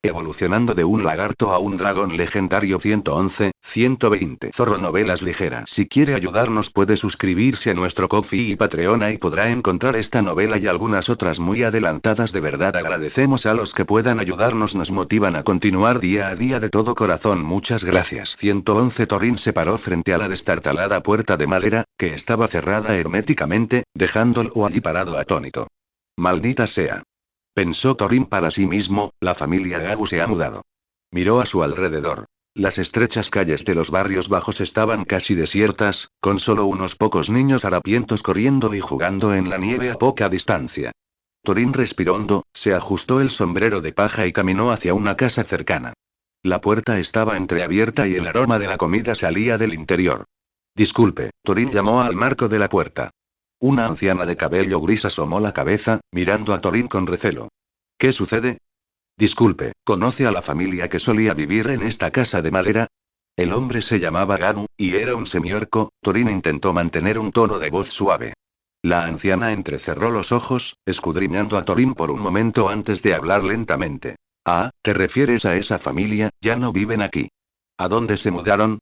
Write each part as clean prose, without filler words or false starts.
Evolucionando de un lagarto a un dragón legendario 111, 120. Zorro Novelas Ligeras. Si quiere ayudarnos puede suscribirse a nuestro Ko-fi y Patreon y podrá encontrar esta novela y algunas otras muy adelantadas. De verdad agradecemos a los que puedan ayudarnos, nos motivan a continuar día a día de todo corazón. Muchas gracias. 111. Thorin se paró frente a la destartalada puerta de madera, que estaba cerrada herméticamente, dejándolo allí parado atónito. Maldita sea. Pensó Thorin para sí mismo, la familia Gagu se ha mudado. Miró a su alrededor. Las estrechas calles de los barrios bajos estaban casi desiertas, con solo unos pocos niños harapientos corriendo y jugando en la nieve a poca distancia. Thorin respiró hondo, se ajustó el sombrero de paja y caminó hacia una casa cercana. La puerta estaba entreabierta y el aroma de la comida salía del interior. Disculpe, Thorin llamó al marco de la puerta. Una anciana de cabello gris asomó la cabeza, mirando a Thorin con recelo. ¿Qué sucede? Disculpe, ¿conoce a la familia que solía vivir en esta casa de madera? El hombre se llamaba Gagu, y era un semiorco. Thorin intentó mantener un tono de voz suave. La anciana entrecerró los ojos, escudriñando a Thorin por un momento antes de hablar lentamente. Ah, ¿te refieres a esa familia? Ya no viven aquí. ¿A dónde se mudaron?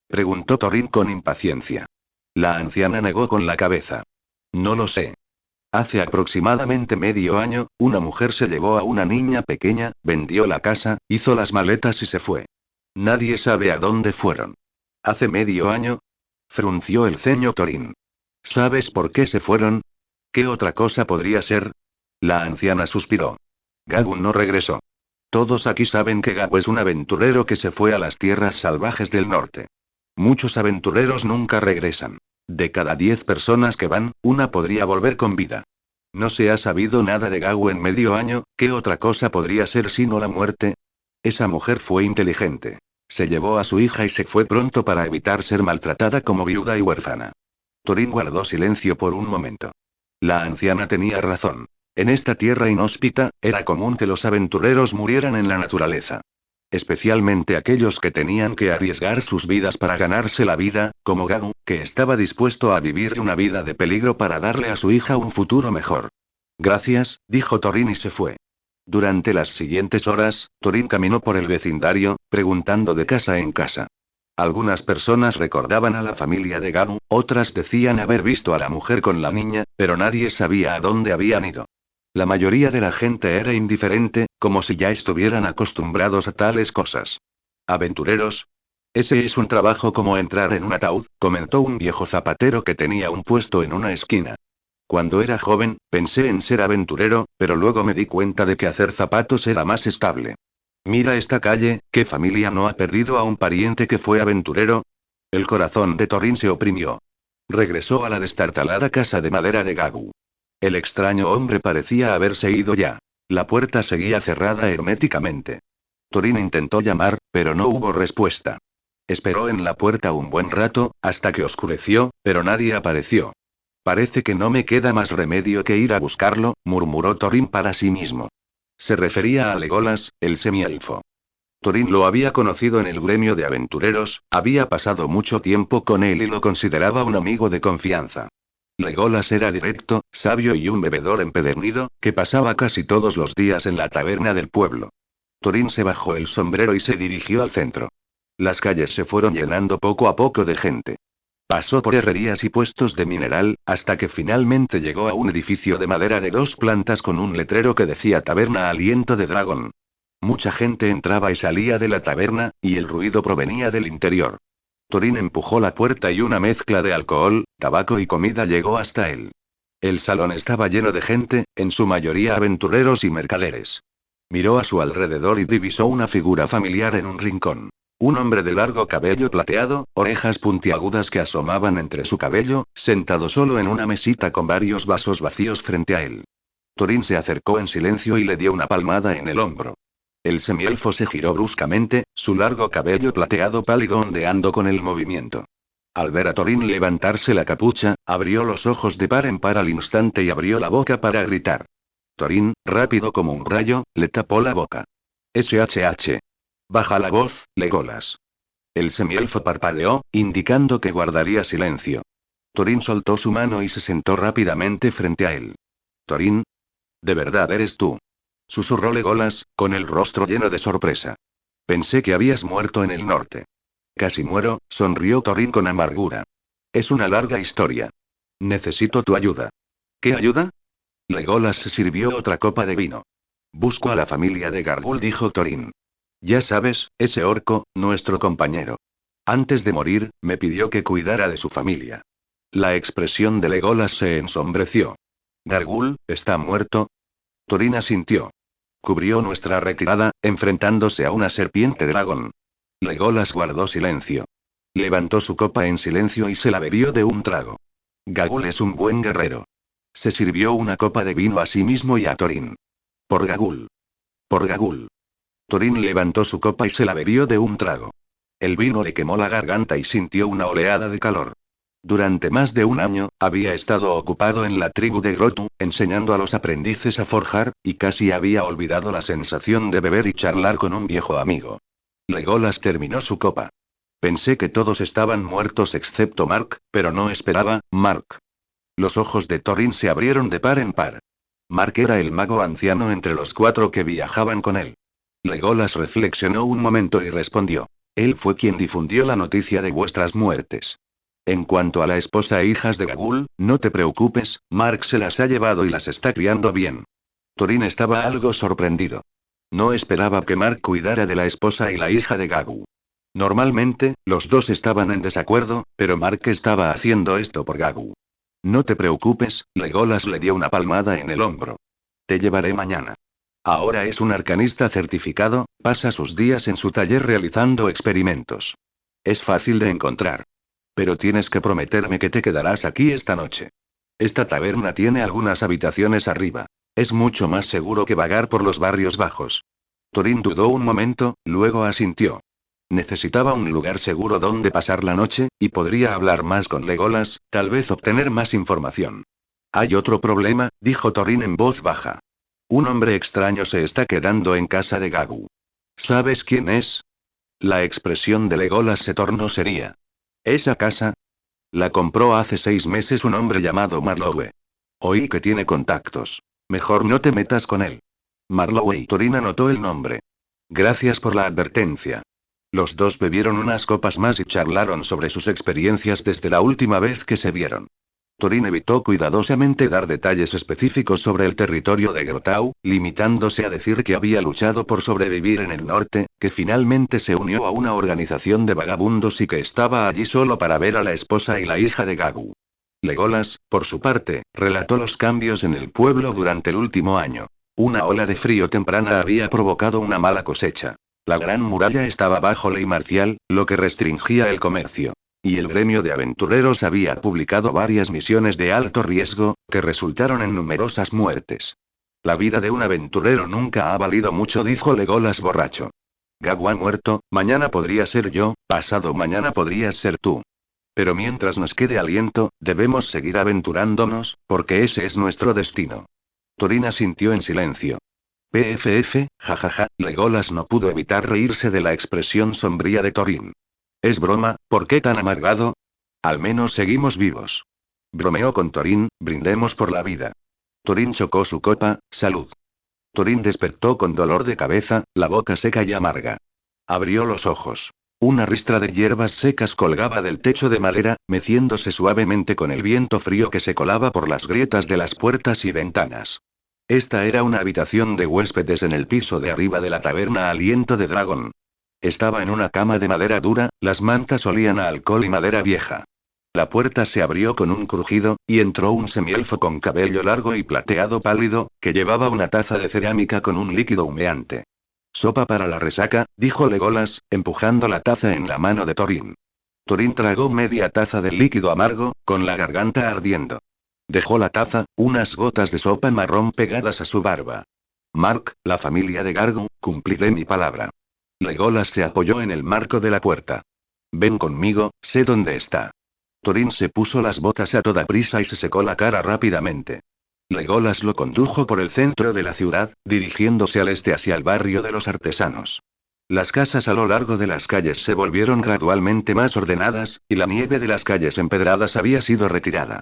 Preguntó Thorin con impaciencia. La anciana negó con la cabeza. No lo sé. Hace aproximadamente medio año, una mujer se llevó a una niña pequeña, vendió la casa, hizo las maletas y se fue. Nadie sabe a dónde fueron. ¿Hace medio año? Frunció el ceño Thorin. ¿Sabes por qué se fueron? ¿Qué otra cosa podría ser? La anciana suspiró. Gagu no regresó. Todos aquí saben que Gagu es un aventurero que se fue a las tierras salvajes del norte. Muchos aventureros nunca regresan. De cada 10 personas que van, una podría volver con vida. No se ha sabido nada de Gagu en medio año. ¿Qué otra cosa podría ser sino la muerte? Esa mujer fue inteligente. Se llevó a su hija y se fue pronto para evitar ser maltratada como viuda y huérfana. Thorin guardó silencio por un momento. La anciana tenía razón. En esta tierra inhóspita, era común que los aventureros murieran en la naturaleza. Especialmente aquellos que tenían que arriesgar sus vidas para ganarse la vida, como Gagu, que estaba dispuesto a vivir una vida de peligro para darle a su hija un futuro mejor. Gracias, dijo Thorin y se fue. Durante las siguientes horas, Thorin caminó por el vecindario, preguntando de casa en casa. Algunas personas recordaban a la familia de Gagu, otras decían haber visto a la mujer con la niña, pero nadie sabía a dónde habían ido. La mayoría de la gente era indiferente, como si ya estuvieran acostumbrados a tales cosas. ¿Aventureros? Ese es un trabajo como entrar en un ataúd, comentó un viejo zapatero que tenía un puesto en una esquina. Cuando era joven, pensé en ser aventurero, pero luego me di cuenta de que hacer zapatos era más estable. Mira esta calle, ¿qué familia no ha perdido a un pariente que fue aventurero? El corazón de Thorin se oprimió. Regresó a la destartalada casa de madera de Gagu. El extraño hombre parecía haberse ido ya. La puerta seguía cerrada herméticamente. Thorin intentó llamar, pero no hubo respuesta. Esperó en la puerta un buen rato, hasta que oscureció, pero nadie apareció. Parece que no me queda más remedio que ir a buscarlo, murmuró Thorin para sí mismo. Se refería a Legolas, el semielfo. Thorin lo había conocido en el gremio de aventureros, había pasado mucho tiempo con él y lo consideraba un amigo de confianza. Legolas era directo, sabio y un bebedor empedernido, que pasaba casi todos los días en la taberna del pueblo. Thorin se bajó el sombrero y se dirigió al centro. Las calles se fueron llenando poco a poco de gente. Pasó por herrerías y puestos de mineral, hasta que finalmente llegó a un edificio de madera de 2 plantas con un letrero que decía Taberna Aliento de Dragón. Mucha gente entraba y salía de la taberna, y el ruido provenía del interior. Thorin empujó la puerta y una mezcla de alcohol, tabaco y comida llegó hasta él. El salón estaba lleno de gente, en su mayoría aventureros y mercaderes. Miró a su alrededor y divisó una figura familiar en un rincón. Un hombre de largo cabello plateado, orejas puntiagudas que asomaban entre su cabello, sentado solo en una mesita con varios vasos vacíos frente a él. Thorin se acercó en silencio y le dio una palmada en el hombro. El semielfo se giró bruscamente, su largo cabello plateado pálido ondeando con el movimiento. Al ver a Thorin levantarse la capucha, abrió los ojos de par en par al instante y abrió la boca para gritar. Thorin, rápido como un rayo, le tapó la boca. SHH. Baja la voz, Legolas. El semielfo parpadeó, indicando que guardaría silencio. Thorin soltó su mano y se sentó rápidamente frente a él. Thorin. ¿De verdad eres tú? susurró Legolas, con el rostro lleno de sorpresa. Pensé que habías muerto en el norte. Casi muero, sonrió Thorin con amargura. Es una larga historia. Necesito tu ayuda. ¿Qué ayuda? Legolas se sirvió otra copa de vino. Busco a la familia de Gargul, dijo Thorin. Ya sabes, ese orco, nuestro compañero. Antes de morir, me pidió que cuidara de su familia. La expresión de Legolas se ensombreció. ¿Gargul, está muerto? Thorin asintió. Cubrió nuestra retirada, enfrentándose a una serpiente dragón. Legolas guardó silencio. Levantó su copa en silencio y se la bebió de un trago. Gargul es un buen guerrero. Se sirvió una copa de vino a sí mismo y a Thorin. Por Gargul. Por Gargul. Thorin levantó su copa y se la bebió de un trago. El vino le quemó la garganta y sintió una oleada de calor. Durante más de un año, había estado ocupado en la tribu de Grotu, enseñando a los aprendices a forjar, y casi había olvidado la sensación de beber y charlar con un viejo amigo. Legolas terminó su copa. Pensé que todos estaban muertos excepto Mark, pero no esperaba, Mark. Los ojos de Thorin se abrieron de par en par. Mark era el mago anciano entre los 4 que viajaban con él. Legolas reflexionó un momento y respondió. Él fue quien difundió la noticia de vuestras muertes. En cuanto a la esposa e hijas de Gargul, no te preocupes, Mark se las ha llevado y las está criando bien. Thorin estaba algo sorprendido. No esperaba que Mark cuidara de la esposa y la hija de Gargul. Normalmente, los dos estaban en desacuerdo, pero Mark estaba haciendo esto por Gargul. No te preocupes, Legolas le dio una palmada en el hombro. Te llevaré mañana. Ahora es un arcanista certificado, pasa sus días en su taller realizando experimentos. Es fácil de encontrar. Pero tienes que prometerme que te quedarás aquí esta noche. Esta taberna tiene algunas habitaciones arriba. Es mucho más seguro que vagar por los barrios bajos. Thorin dudó un momento, luego asintió. Necesitaba un lugar seguro donde pasar la noche, y podría hablar más con Legolas, tal vez obtener más información. Hay otro problema, dijo Thorin en voz baja. Un hombre extraño se está quedando en casa de Gargul. ¿Sabes quién es? La expresión de Legolas se tornó seria. ¿Esa casa? La compró hace 6 meses un hombre llamado Marlowe. Oí que tiene contactos. Mejor no te metas con él. Marlowe. Thorin anotó el nombre. Gracias por la advertencia. Los dos bebieron unas copas más y charlaron sobre sus experiencias desde la última vez que se vieron. Thorin evitó cuidadosamente dar detalles específicos sobre el territorio de Grotau, limitándose a decir que había luchado por sobrevivir en el norte, que finalmente se unió a una organización de vagabundos y que estaba allí solo para ver a la esposa y la hija de Gargul. Legolas, por su parte, relató los cambios en el pueblo durante el último año. Una ola de frío temprana había provocado una mala cosecha. La gran muralla estaba bajo ley marcial, lo que restringía el comercio. Y el gremio de aventureros había publicado varias misiones de alto riesgo, que resultaron en numerosas muertes. La vida de un aventurero nunca ha valido mucho, dijo Legolas borracho. Gargul ha muerto, mañana podría ser yo, pasado mañana podrías ser tú. Pero mientras nos quede aliento, debemos seguir aventurándonos, porque ese es nuestro destino. Thorin asintió en silencio. PFF, jajaja, Legolas no pudo evitar reírse de la expresión sombría de Thorin. Es broma, ¿por qué tan amargado? Al menos seguimos vivos. Bromeó con Thorin, brindemos por la vida. Thorin chocó su copa, salud. Thorin despertó con dolor de cabeza, la boca seca y amarga. Abrió los ojos. Una ristra de hierbas secas colgaba del techo de madera, meciéndose suavemente con el viento frío que se colaba por las grietas de las puertas y ventanas. Esta era una habitación de huéspedes en el piso de arriba de la taberna Aliento de Dragón. Estaba en una cama de madera dura, las mantas olían a alcohol y madera vieja. La puerta se abrió con un crujido, y entró un semielfo con cabello largo y plateado pálido, que llevaba una taza de cerámica con un líquido humeante. Sopa para la resaca, dijo Legolas, empujando la taza en la mano de Thorin. Thorin tragó media taza del líquido amargo, con la garganta ardiendo. Dejó la taza, unas gotas de sopa marrón pegadas a su barba. Mark, la familia de Gargul, cumpliré mi palabra. Legolas se apoyó en el marco de la puerta. Ven conmigo, sé dónde está. Thorin se puso las botas a toda prisa y se secó la cara rápidamente. Legolas lo condujo por el centro de la ciudad, dirigiéndose al este hacia el barrio de los artesanos. Las casas a lo largo de las calles se volvieron gradualmente más ordenadas, y la nieve de las calles empedradas había sido retirada.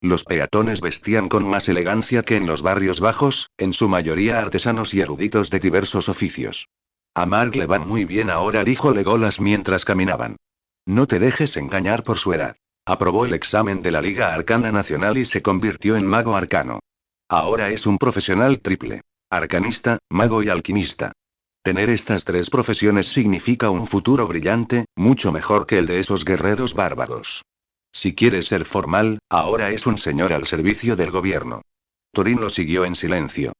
Los peatones vestían con más elegancia que en los barrios bajos, en su mayoría artesanos y eruditos de diversos oficios. A Mark le van muy bien ahora, dijo Legolas mientras caminaban. No te dejes engañar por su edad. Aprobó el examen de la Liga Arcana Nacional y se convirtió en mago arcano. Ahora es un profesional triple. Arcanista, mago y alquimista. Tener estas tres profesiones significa un futuro brillante, mucho mejor que el de esos guerreros bárbaros. Si quieres ser formal, ahora es un señor al servicio del gobierno. Thorin lo siguió en silencio.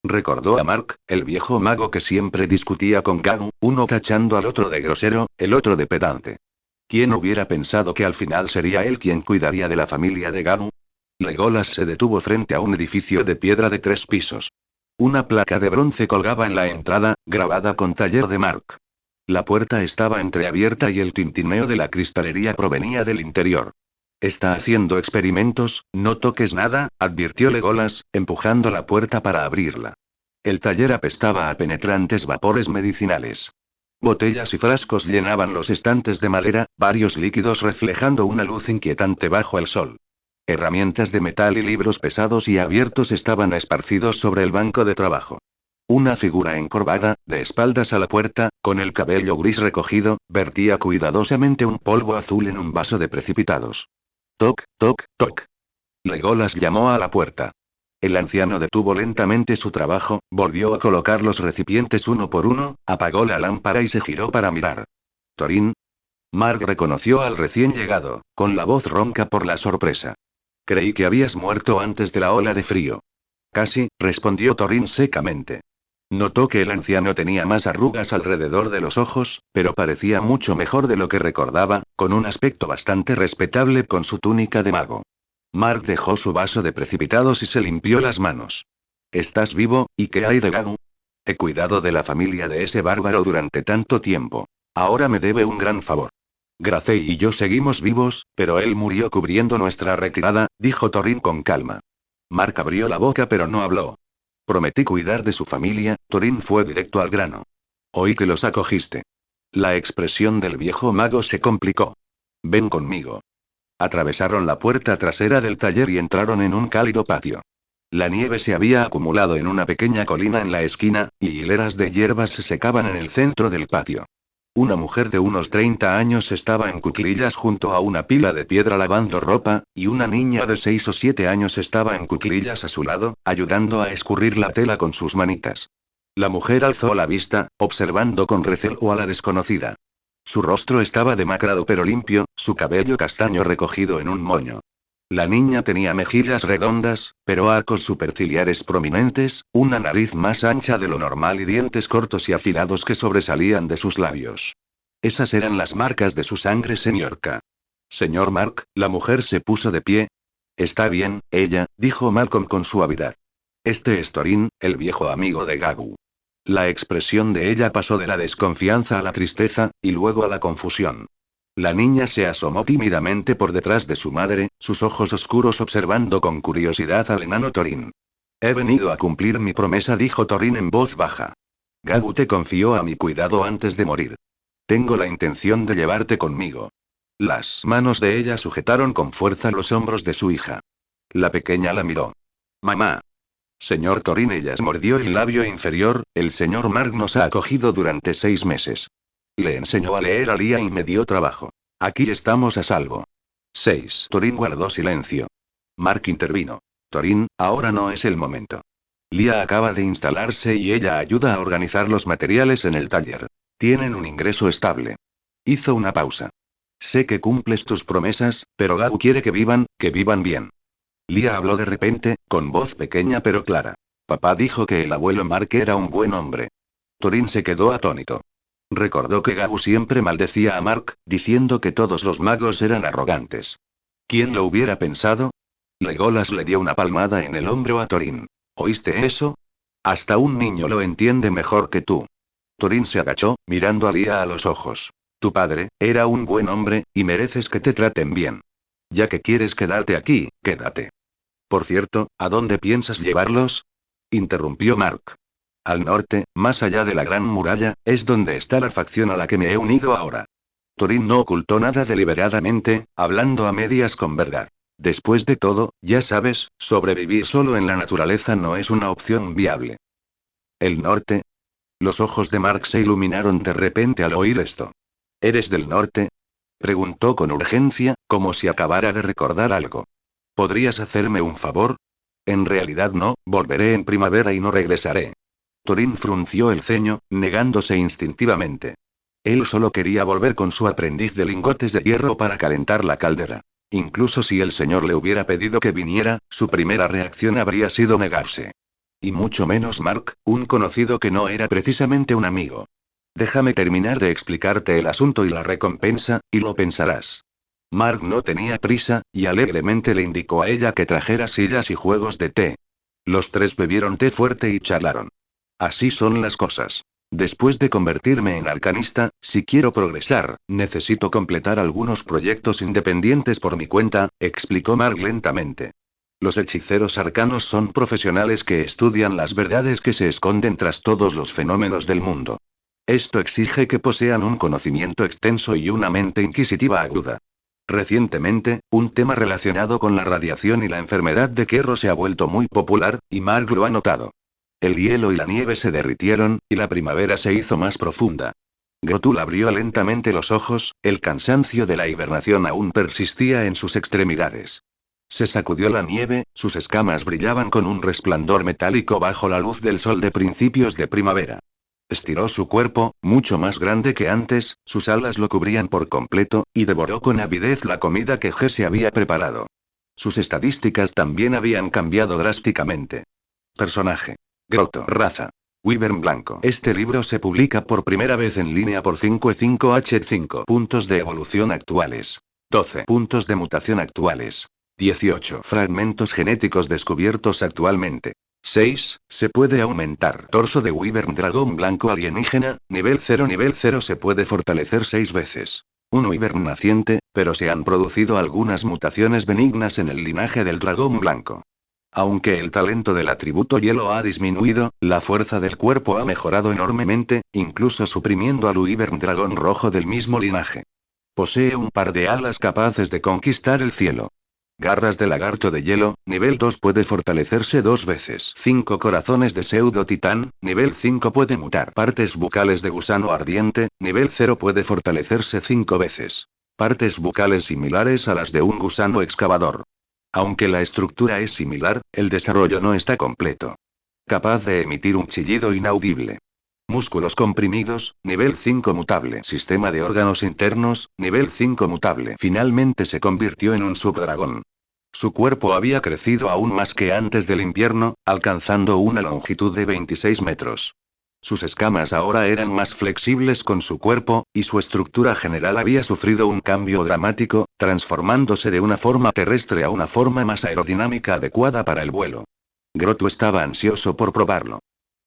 Recordó a Mark, el viejo mago que siempre discutía con Gagu, uno tachando al otro de grosero, el otro de pedante. ¿Quién hubiera pensado que al final sería él quien cuidaría de la familia de Gagu? Legolas se detuvo frente a un edificio de piedra de 3 pisos. Una placa de bronce colgaba en la entrada, grabada con taller de Mark. La puerta estaba entreabierta y el tintineo de la cristalería provenía del interior. Está haciendo experimentos, no toques nada, advirtió Legolas, empujando la puerta para abrirla. El taller apestaba a penetrantes vapores medicinales. Botellas y frascos llenaban los estantes de madera, varios líquidos reflejando una luz inquietante bajo el sol. Herramientas de metal y libros pesados y abiertos estaban esparcidos sobre el banco de trabajo. Una figura encorvada, de espaldas a la puerta, con el cabello gris recogido, vertía cuidadosamente un polvo azul en un vaso de precipitados. Toc, toc, toc. Legolas llamó a la puerta. El anciano detuvo lentamente su trabajo, volvió a colocar los recipientes uno por uno, apagó la lámpara y se giró para mirar. ¿Thorin? Mark reconoció al recién llegado, con la voz ronca por la sorpresa. Creí que habías muerto antes de la ola de frío. Casi, respondió Thorin secamente. Notó que el anciano tenía más arrugas alrededor de los ojos, pero parecía mucho mejor de lo que recordaba, con un aspecto bastante respetable con su túnica de mago. Mark dejó su vaso de precipitados y se limpió las manos. ¿Estás vivo? ¿Y qué hay de Gagu? He cuidado de la familia de ese bárbaro durante tanto tiempo. Ahora me debe un gran favor. Gracey y yo seguimos vivos, pero él murió cubriendo nuestra retirada, dijo Thorin con calma. Mark abrió la boca pero no habló. Prometí cuidar de su familia, Thorin fue directo al grano. Oí que los acogiste. La expresión del viejo mago se complicó. Ven conmigo. Atravesaron la puerta trasera del taller y entraron en un cálido patio. La nieve se había acumulado en una pequeña colina en la esquina, y hileras de hierbas se secaban en el centro del patio. Una mujer de unos 30 años estaba en cuclillas junto a una pila de piedra lavando ropa, y una niña de 6 o 7 años estaba en cuclillas a su lado, ayudando a escurrir la tela con sus manitas. La mujer alzó la vista, observando con recelo a la desconocida. Su rostro estaba demacrado pero limpio, su cabello castaño recogido en un moño. La niña tenía mejillas redondas, pero arcos superciliares prominentes, una nariz más ancha de lo normal y dientes cortos y afilados que sobresalían de sus labios. Esas eran las marcas de su sangre semiorca. Señor Mark, la mujer se puso de pie. Está bien, ella, dijo Malcolm con suavidad. Este es Thorin, el viejo amigo de Gagu. La expresión de ella pasó de la desconfianza a la tristeza, y luego a la confusión. La niña se asomó tímidamente por detrás de su madre, sus ojos oscuros observando con curiosidad al enano Thorin. He venido a cumplir mi promesa, dijo Thorin en voz baja. Gagu te confió a mi cuidado antes de morir. Tengo la intención de llevarte conmigo. Las manos de ella sujetaron con fuerza los hombros de su hija. La pequeña la miró. Mamá. Señor Thorin, ella mordió el labio inferior, el señor Mark nos ha acogido durante 6 meses. Le enseñó a leer a Lía y me dio trabajo. Aquí estamos a salvo. 6. Thorin guardó silencio. Mark intervino. Thorin, ahora no es el momento. Lía acaba de instalarse y ella ayuda a organizar los materiales en el taller. Tienen un ingreso estable. Hizo una pausa. Sé que cumples tus promesas, pero Gagu quiere que vivan bien. Lía habló de repente, con voz pequeña pero clara. Papá dijo que el abuelo Mark era un buen hombre. Thorin se quedó atónito. Recordó que Gagu siempre maldecía a Mark, diciendo que todos los magos eran arrogantes. ¿Quién lo hubiera pensado? Legolas le dio una palmada en el hombro a Thorin. ¿Oíste eso? Hasta un niño lo entiende mejor que tú. Thorin se agachó, mirando a Lía a los ojos. Tu padre, era un buen hombre, y mereces que te traten bien. Ya que quieres quedarte aquí, quédate. Por cierto, ¿a dónde piensas llevarlos? Interrumpió Mark. Al norte, más allá de la gran muralla, es donde está la facción a la que me he unido ahora. Thorin no ocultó nada deliberadamente, hablando a medias con verdad. Después de todo, ya sabes, sobrevivir solo en la naturaleza no es una opción viable. ¿El norte? Los ojos de Mark se iluminaron de repente al oír esto. ¿Eres del norte? Preguntó con urgencia, como si acabara de recordar algo. ¿Podrías hacerme un favor? En realidad no, volveré en primavera y no regresaré. Thorin frunció el ceño, negándose instintivamente. Él solo quería volver con su aprendiz de lingotes de hierro para calentar la caldera. Incluso si el señor le hubiera pedido que viniera, su primera reacción habría sido negarse. Y mucho menos Mark, un conocido que no era precisamente un amigo. Déjame terminar de explicarte el asunto y la recompensa, y lo pensarás. Mark no tenía prisa, y alegremente le indicó a ella que trajera sillas y juegos de té. Los tres bebieron té fuerte y charlaron. Así son las cosas. Después de convertirme en arcanista, si quiero progresar, necesito completar algunos proyectos independientes por mi cuenta, explicó Mark lentamente. Los hechiceros arcanos son profesionales que estudian las verdades que se esconden tras todos los fenómenos del mundo. Esto exige que posean un conocimiento extenso y una mente inquisitiva aguda. Recientemente, un tema relacionado con la radiación y la enfermedad de Querro se ha vuelto muy popular, y Mark lo ha notado. El hielo y la nieve se derritieron, y la primavera se hizo más profunda. Grotul abrió lentamente los ojos, el cansancio de la hibernación aún persistía en sus extremidades. Se sacudió la nieve, sus escamas brillaban con un resplandor metálico bajo la luz del sol de principios de primavera. Estiró su cuerpo, mucho más grande que antes, sus alas lo cubrían por completo, y devoró con avidez la comida que Jesse había preparado. Sus estadísticas también habían cambiado drásticamente. Personaje. Grotto. Raza. Wyvern blanco. Este libro se publica por primera vez en línea por 5 puntos de evolución actuales. 12 puntos de mutación actuales. 18 fragmentos genéticos descubiertos actualmente. 6. Se puede aumentar. Torso de Wyvern dragón blanco alienígena, nivel 0. Nivel 0 se puede fortalecer 6 veces. Un Wyvern naciente, pero se han producido algunas mutaciones benignas en el linaje del dragón blanco. Aunque el talento del atributo hielo ha disminuido, la fuerza del cuerpo ha mejorado enormemente, incluso suprimiendo al Wyvern dragón rojo del mismo linaje. Posee un par de alas capaces de conquistar el cielo. Garras de lagarto de hielo, nivel 2 puede fortalecerse 2 veces. 5 corazones de pseudo titán, nivel 5 puede mutar. Partes bucales de gusano ardiente, nivel 0 puede fortalecerse 5 veces. Partes bucales similares a las de un gusano excavador. Aunque la estructura es similar, el desarrollo no está completo. Capaz de emitir un chillido inaudible. Músculos comprimidos, nivel 5 mutable. Sistema de órganos internos, nivel 5 mutable. Finalmente se convirtió en un subdragón. Su cuerpo había crecido aún más que antes del invierno, alcanzando una longitud de 26 metros. Sus escamas ahora eran más flexibles con su cuerpo, y su estructura general había sufrido un cambio dramático, transformándose de una forma terrestre a una forma más aerodinámica adecuada para el vuelo. Grotto estaba ansioso por probarlo.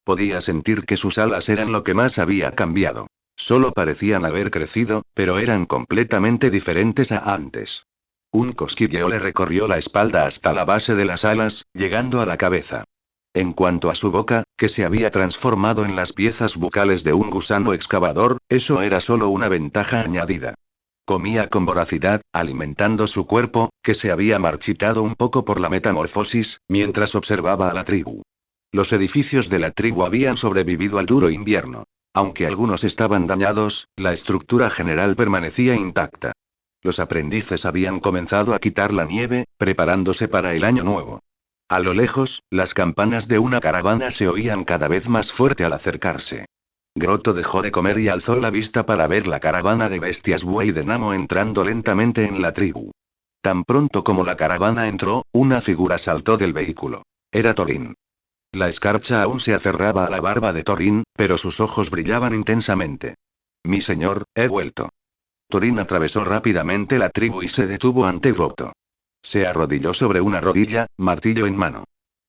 Podía sentir que sus alas eran lo que más había cambiado. Solo parecían haber crecido, pero eran completamente diferentes a antes. Un cosquilleo le recorrió la espalda hasta la base de las alas, llegando a la cabeza. En cuanto a su boca, que se había transformado en las piezas bucales de un gusano excavador, eso era solo una ventaja añadida. Comía con voracidad, alimentando su cuerpo, que se había marchitado un poco por la metamorfosis, mientras observaba a la tribu. Los edificios de la tribu habían sobrevivido al duro invierno. Aunque algunos estaban dañados, la estructura general permanecía intacta. Los aprendices habían comenzado a quitar la nieve, preparándose para el año nuevo. A lo lejos, las campanas de una caravana se oían cada vez más fuerte al acercarse. Grotto dejó de comer y alzó la vista para ver la caravana de bestias buey de Namo entrando lentamente en la tribu. Tan pronto como la caravana entró, una figura saltó del vehículo. Era Thorin. La escarcha aún se aferraba a la barba de Thorin, pero sus ojos brillaban intensamente. Mi señor, he vuelto. Thorin atravesó rápidamente la tribu y se detuvo ante Grotto. Se arrodilló sobre una rodilla, martillo en mano.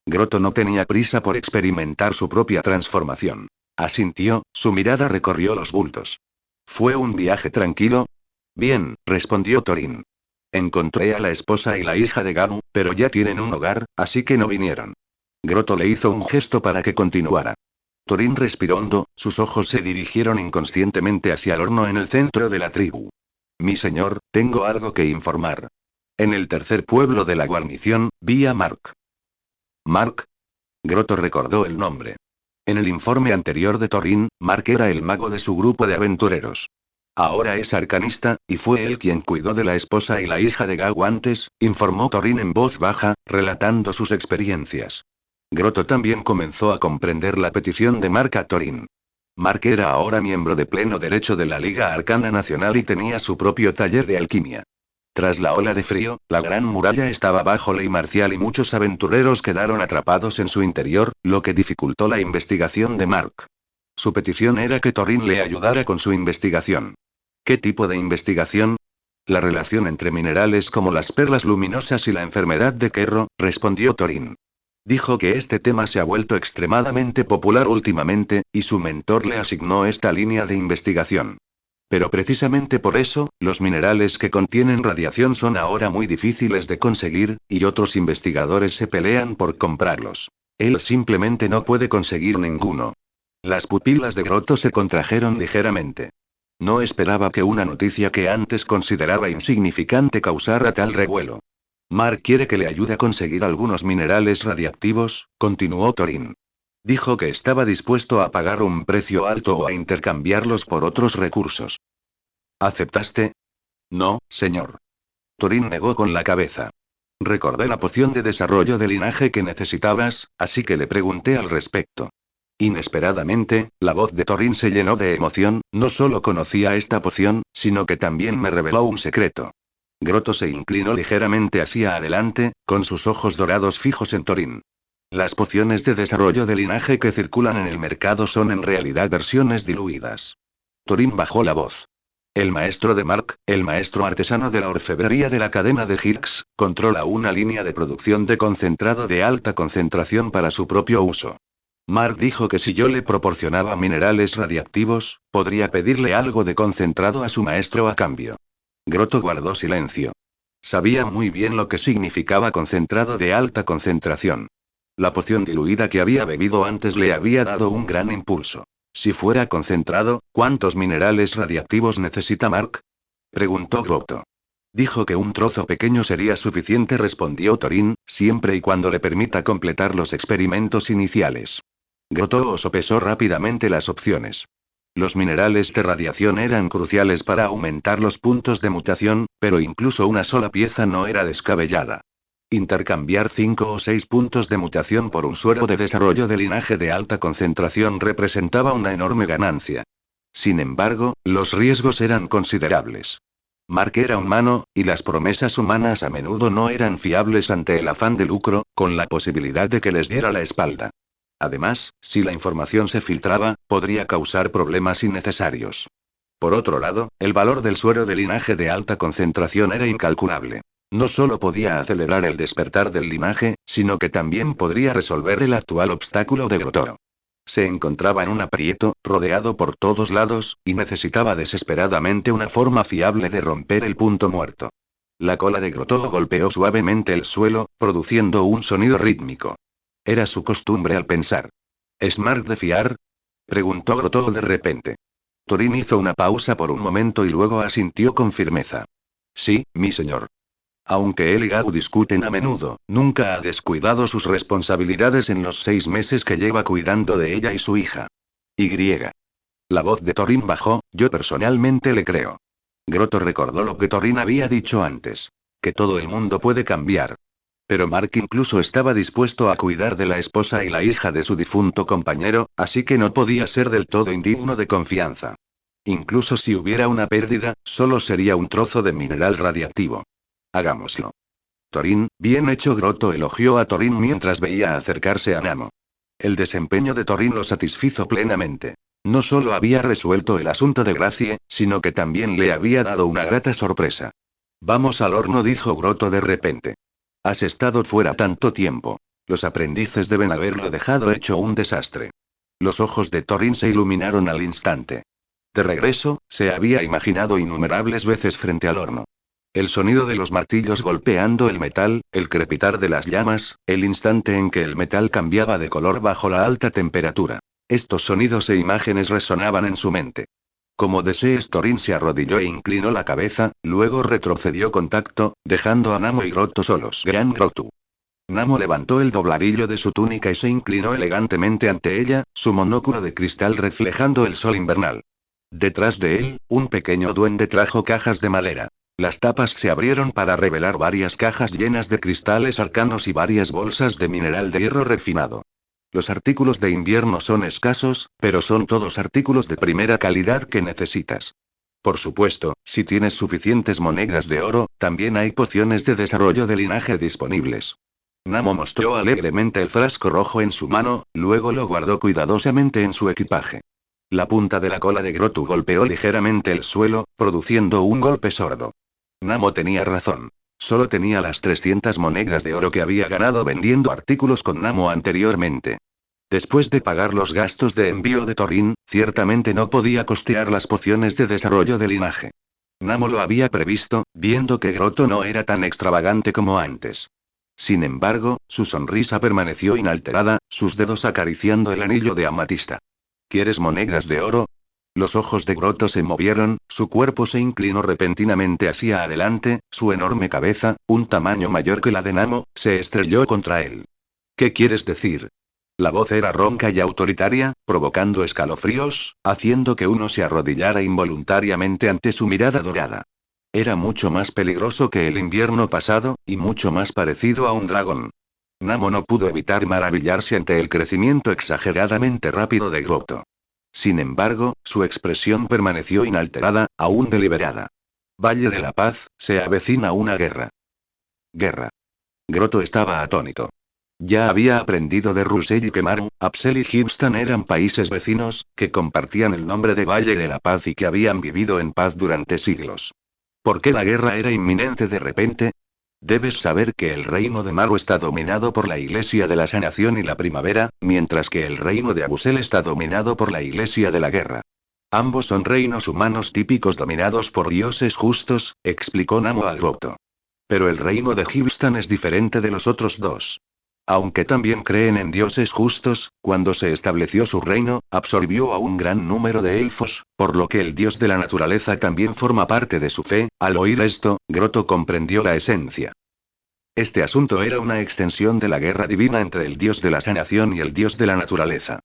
Grotto no tenía prisa por experimentar su propia transformación. Asintió, su mirada recorrió los bultos. ¿Fue un viaje tranquilo? Bien, respondió Thorin. Encontré a la esposa y la hija de Gamu, pero ya tienen un hogar, así que no vinieron. Grotto le hizo un gesto para que continuara. Thorin respiró hondo, sus ojos se dirigieron inconscientemente hacia el horno en el centro de la tribu. Mi señor, tengo algo que informar. En el tercer pueblo de la guarnición, vi a Mark. ¿Mark? Grotto recordó el nombre. En el informe anterior de Thorin, Mark era el mago de su grupo de aventureros. Ahora es arcanista, y fue él quien cuidó de la esposa y la hija de Gaw antes, informó Thorin en voz baja, relatando sus experiencias. Grotto también comenzó a comprender la petición de Mark a Thorin. Mark era ahora miembro de pleno derecho de la Liga Arcana Nacional y tenía su propio taller de alquimia. Tras la ola de frío, la gran muralla estaba bajo ley marcial y muchos aventureros quedaron atrapados en su interior, lo que dificultó la investigación de Mark. Su petición era que Thorin le ayudara con su investigación. ¿Qué tipo de investigación? La relación entre minerales como las perlas luminosas y la enfermedad de Querro, respondió Thorin. Dijo que este tema se ha vuelto extremadamente popular últimamente, y su mentor le asignó esta línea de investigación. Pero precisamente por eso, los minerales que contienen radiación son ahora muy difíciles de conseguir, y otros investigadores se pelean por comprarlos. Él simplemente no puede conseguir ninguno. Las pupilas de Grotto se contrajeron ligeramente. No esperaba que una noticia que antes consideraba insignificante causara tal revuelo. Mark quiere que le ayude a conseguir algunos minerales radiactivos, continuó Thorin. Dijo que estaba dispuesto a pagar un precio alto o a intercambiarlos por otros recursos. ¿Aceptaste? No, señor. Thorin negó con la cabeza. Recordé la poción de desarrollo de linaje que necesitabas, así que le pregunté al respecto. Inesperadamente, la voz de Thorin se llenó de emoción, no solo conocía esta poción, sino que también me reveló un secreto. Grotto se inclinó ligeramente hacia adelante, con sus ojos dorados fijos en Thorin. Las pociones de desarrollo de linaje que circulan en el mercado son en realidad versiones diluidas. Thorin bajó la voz. El maestro de Mark, el maestro artesano de la orfebrería de la cadena de Hirx, controla una línea de producción de concentrado de alta concentración para su propio uso. Mark dijo que si yo le proporcionaba minerales radiactivos, podría pedirle algo de concentrado a su maestro a cambio. Grotto guardó silencio. Sabía muy bien lo que significaba concentrado de alta concentración. La poción diluida que había bebido antes le había dado un gran impulso. Si fuera concentrado, ¿cuántos minerales radiactivos necesita Mark? Preguntó Grotto. Dijo que un trozo pequeño sería suficiente, respondió Thorin, siempre y cuando le permita completar los experimentos iniciales. Grotto sopesó rápidamente las opciones. Los minerales de radiación eran cruciales para aumentar los puntos de mutación, pero incluso una sola pieza no era descabellada. Intercambiar 5 o 6 puntos de mutación por un suero de desarrollo de linaje de alta concentración representaba una enorme ganancia. Sin embargo, los riesgos eran considerables. Mark era humano, y las promesas humanas a menudo no eran fiables ante el afán de lucro, con la posibilidad de que les diera la espalda. Además, si la información se filtraba, podría causar problemas innecesarios. Por otro lado, el valor del suero de linaje de alta concentración era incalculable. No solo podía acelerar el despertar del linaje, sino que también podría resolver el actual obstáculo de Grotto. Se encontraba en un aprieto, rodeado por todos lados, y necesitaba desesperadamente una forma fiable de romper el punto muerto. La cola de Grotto golpeó suavemente el suelo, produciendo un sonido rítmico. Era su costumbre al pensar. ¿Es Mark de fiar? Preguntó Grotto de repente. Thorin hizo una pausa por un momento y luego asintió con firmeza. Sí, mi señor. Aunque él y Gaw discuten a menudo, nunca ha descuidado sus responsabilidades en los 6 meses que lleva cuidando de ella y su hija. Y. La voz de Thorin bajó, yo personalmente le creo. Grotto recordó lo que Thorin había dicho antes. Que todo el mundo puede cambiar. Pero Mark incluso estaba dispuesto a cuidar de la esposa y la hija de su difunto compañero, así que no podía ser del todo indigno de confianza. Incluso si hubiera una pérdida, solo sería un trozo de mineral radiactivo. Hagámoslo. Thorin, bien hecho. Grotto elogió a Thorin mientras veía acercarse a Namo. El desempeño de Thorin lo satisfizo plenamente. No solo había resuelto el asunto de Gracie, sino que también le había dado una grata sorpresa. Vamos al horno, dijo Grotto de repente. Has estado fuera tanto tiempo. Los aprendices deben haberlo dejado hecho un desastre. Los ojos de Thorin se iluminaron al instante. De regreso, se había imaginado innumerables veces frente al horno. El sonido de los martillos golpeando el metal, el crepitar de las llamas, el instante en que el metal cambiaba de color bajo la alta temperatura. Estos sonidos e imágenes resonaban en su mente. Como desees, Thorin se arrodilló e inclinó la cabeza, luego retrocedió con tacto, dejando a Namo y Grotto solos. Gran Grotto. Namo levantó el dobladillo de su túnica y se inclinó elegantemente ante ella, su monóculo de cristal reflejando el sol invernal. Detrás de él, un pequeño duende trajo cajas de madera. Las tapas se abrieron para revelar varias cajas llenas de cristales arcanos y varias bolsas de mineral de hierro refinado. Los artículos de invierno son escasos, pero son todos artículos de primera calidad que necesitas. Por supuesto, si tienes suficientes monedas de oro, también hay pociones de desarrollo de linaje disponibles. Namo mostró alegremente el frasco rojo en su mano, luego lo guardó cuidadosamente en su equipaje. La punta de la cola de Grotto golpeó ligeramente el suelo, produciendo un golpe sordo. Namo tenía razón. Solo tenía las 300 monedas de oro que había ganado vendiendo artículos con Namo anteriormente. Después de pagar los gastos de envío de Thorin, ciertamente no podía costear las pociones de desarrollo de linaje. Namo lo había previsto, viendo que Grotto no era tan extravagante como antes. Sin embargo, su sonrisa permaneció inalterada, sus dedos acariciando el anillo de amatista. ¿Quieres monedas de oro? Los ojos de Grotto se movieron, su cuerpo se inclinó repentinamente hacia adelante, su enorme cabeza, un tamaño mayor que la de Namo, se estrelló contra él. ¿Qué quieres decir? La voz era ronca y autoritaria, provocando escalofríos, haciendo que uno se arrodillara involuntariamente ante su mirada dorada. Era mucho más peligroso que el invierno pasado, y mucho más parecido a un dragón. Namo no pudo evitar maravillarse ante el crecimiento exageradamente rápido de Grotto. Sin embargo, su expresión permaneció inalterada, aún deliberada. Valle de la Paz, se avecina una guerra. Guerra. Grotto estaba atónito. Ya había aprendido de Russell y que Maru, Apsel y Hibstan eran países vecinos, que compartían el nombre de Valle de la Paz y que habían vivido en paz durante siglos. ¿Por qué la guerra era inminente de repente? Debes saber que el reino de Maru está dominado por la Iglesia de la Sanación y la Primavera, mientras que el reino de Abusel está dominado por la Iglesia de la Guerra. Ambos son reinos humanos típicos dominados por dioses justos, explicó Namo a Grotto. Pero el reino de Hibstan es diferente de los otros dos. Aunque también creen en dioses justos, cuando se estableció su reino, absorbió a un gran número de elfos, por lo que el dios de la naturaleza también forma parte de su fe. Al oír esto, Grotto comprendió la esencia. Este asunto era una extensión de la guerra divina entre el dios de la sanación y el dios de la naturaleza.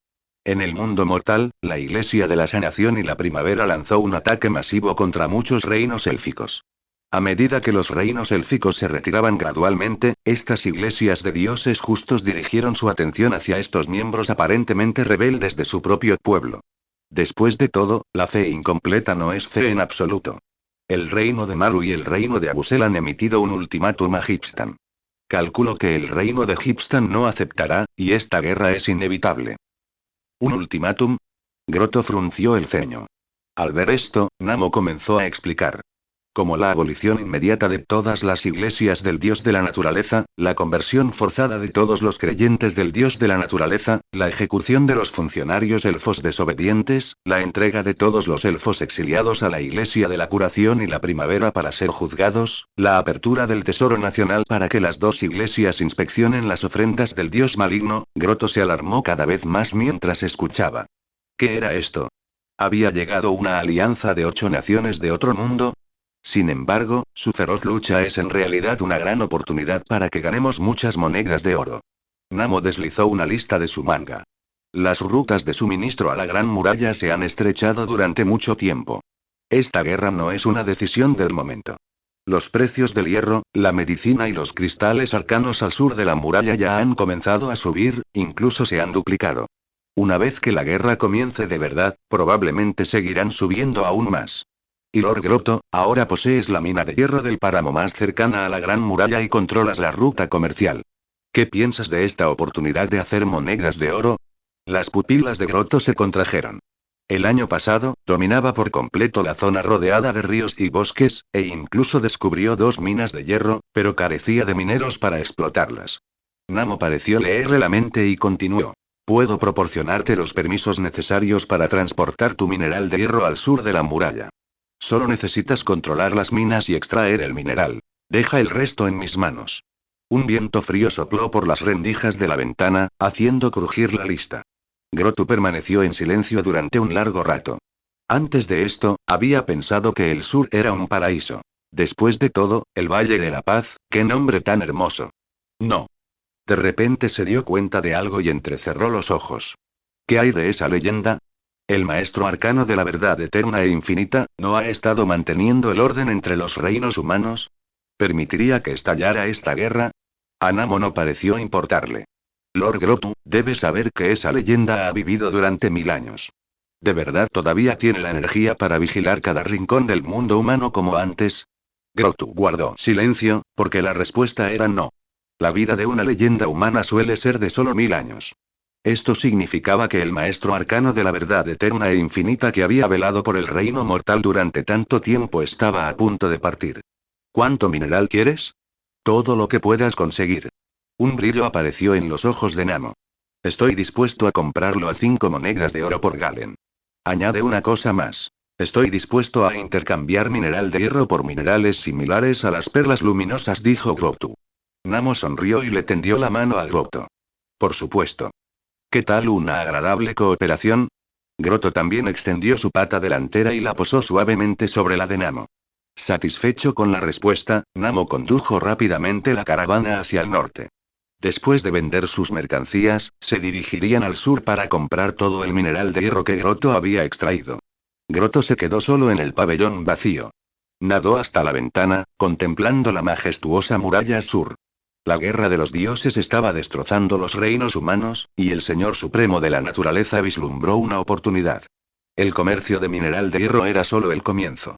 En el mundo mortal, la Iglesia de la Sanación y la Primavera lanzó un ataque masivo contra muchos reinos élficos. A medida que los reinos élficos se retiraban gradualmente, estas iglesias de dioses justos dirigieron su atención hacia estos miembros aparentemente rebeldes de su propio pueblo. Después de todo, la fe incompleta no es fe en absoluto. El reino de Maru y el reino de Abusel han emitido un ultimátum a Hibstan. Calculo que el reino de Hibstan no aceptará, y esta guerra es inevitable. ¿Un ultimátum? Grotto frunció el ceño. Al ver esto, Namo comenzó a explicar. Como la abolición inmediata de todas las iglesias del dios de la naturaleza, la conversión forzada de todos los creyentes del dios de la naturaleza, la ejecución de los funcionarios elfos desobedientes, la entrega de todos los elfos exiliados a la iglesia de la curación y la primavera para ser juzgados, la apertura del tesoro nacional para que las dos iglesias inspeccionen las ofrendas del dios maligno. Grotto se alarmó cada vez más mientras escuchaba. ¿Qué era esto? ¿Había llegado una alianza de 8 naciones de otro mundo? Sin embargo, su feroz lucha es en realidad una gran oportunidad para que ganemos muchas monedas de oro. Namo deslizó una lista de su manga. Las rutas de suministro a la Gran Muralla se han estrechado durante mucho tiempo. Esta guerra no es una decisión del momento. Los precios del hierro, la medicina y los cristales arcanos al sur de la muralla ya han comenzado a subir, incluso se han duplicado. Una vez que la guerra comience de verdad, probablemente seguirán subiendo aún más. Y Lord Grotto, ahora posees la mina de hierro del páramo más cercana a la Gran Muralla y controlas la ruta comercial. ¿Qué piensas de esta oportunidad de hacer monedas de oro? Las pupilas de Grotto se contrajeron. El año pasado, dominaba por completo la zona rodeada de ríos y bosques, e incluso descubrió 2 minas de hierro, pero carecía de mineros para explotarlas. Namo pareció leerle la mente y continuó. Puedo proporcionarte los permisos necesarios para transportar tu mineral de hierro al sur de la muralla. Solo necesitas controlar las minas y extraer el mineral. Deja el resto en mis manos. Un viento frío sopló por las rendijas de la ventana, haciendo crujir la lista. Grotto permaneció en silencio durante un largo rato. Antes de esto, había pensado que el sur era un paraíso. Después de todo, el Valle de la Paz, qué nombre tan hermoso. No. De repente se dio cuenta de algo y entrecerró los ojos. ¿Qué hay de esa leyenda? El maestro arcano de la verdad eterna e infinita, ¿no ha estado manteniendo el orden entre los reinos humanos? ¿Permitiría que estallara esta guerra? A Namo no pareció importarle. Lord Grotu, debe saber que esa leyenda ha vivido durante 1000 años. ¿De verdad todavía tiene la energía para vigilar cada rincón del mundo humano como antes? Grotu guardó silencio, porque la respuesta era no. La vida de una leyenda humana suele ser de solo 1000 años. Esto significaba que el maestro arcano de la verdad eterna e infinita que había velado por el reino mortal durante tanto tiempo estaba a punto de partir. ¿Cuánto mineral quieres? Todo lo que puedas conseguir. Un brillo apareció en los ojos de Namo. Estoy dispuesto a comprarlo a 5 monedas de oro por galen. Añade una cosa más. Estoy dispuesto a intercambiar mineral de hierro por minerales similares a las perlas luminosas, dijo Grotu. Namo sonrió y le tendió la mano a Grotu. Por supuesto. ¿Qué tal una agradable cooperación? Grotu también extendió su pata delantera y la posó suavemente sobre la de Namo. Satisfecho con la respuesta, Namo condujo rápidamente la caravana hacia el norte. Después de vender sus mercancías, se dirigirían al sur para comprar todo el mineral de hierro que Grotu había extraído. Grotu se quedó solo en el pabellón vacío. Nadó hasta la ventana, contemplando la majestuosa muralla sur. La guerra de los dioses estaba destrozando los reinos humanos, y el Señor Supremo de la Naturaleza vislumbró una oportunidad. El comercio de mineral de hierro era solo el comienzo.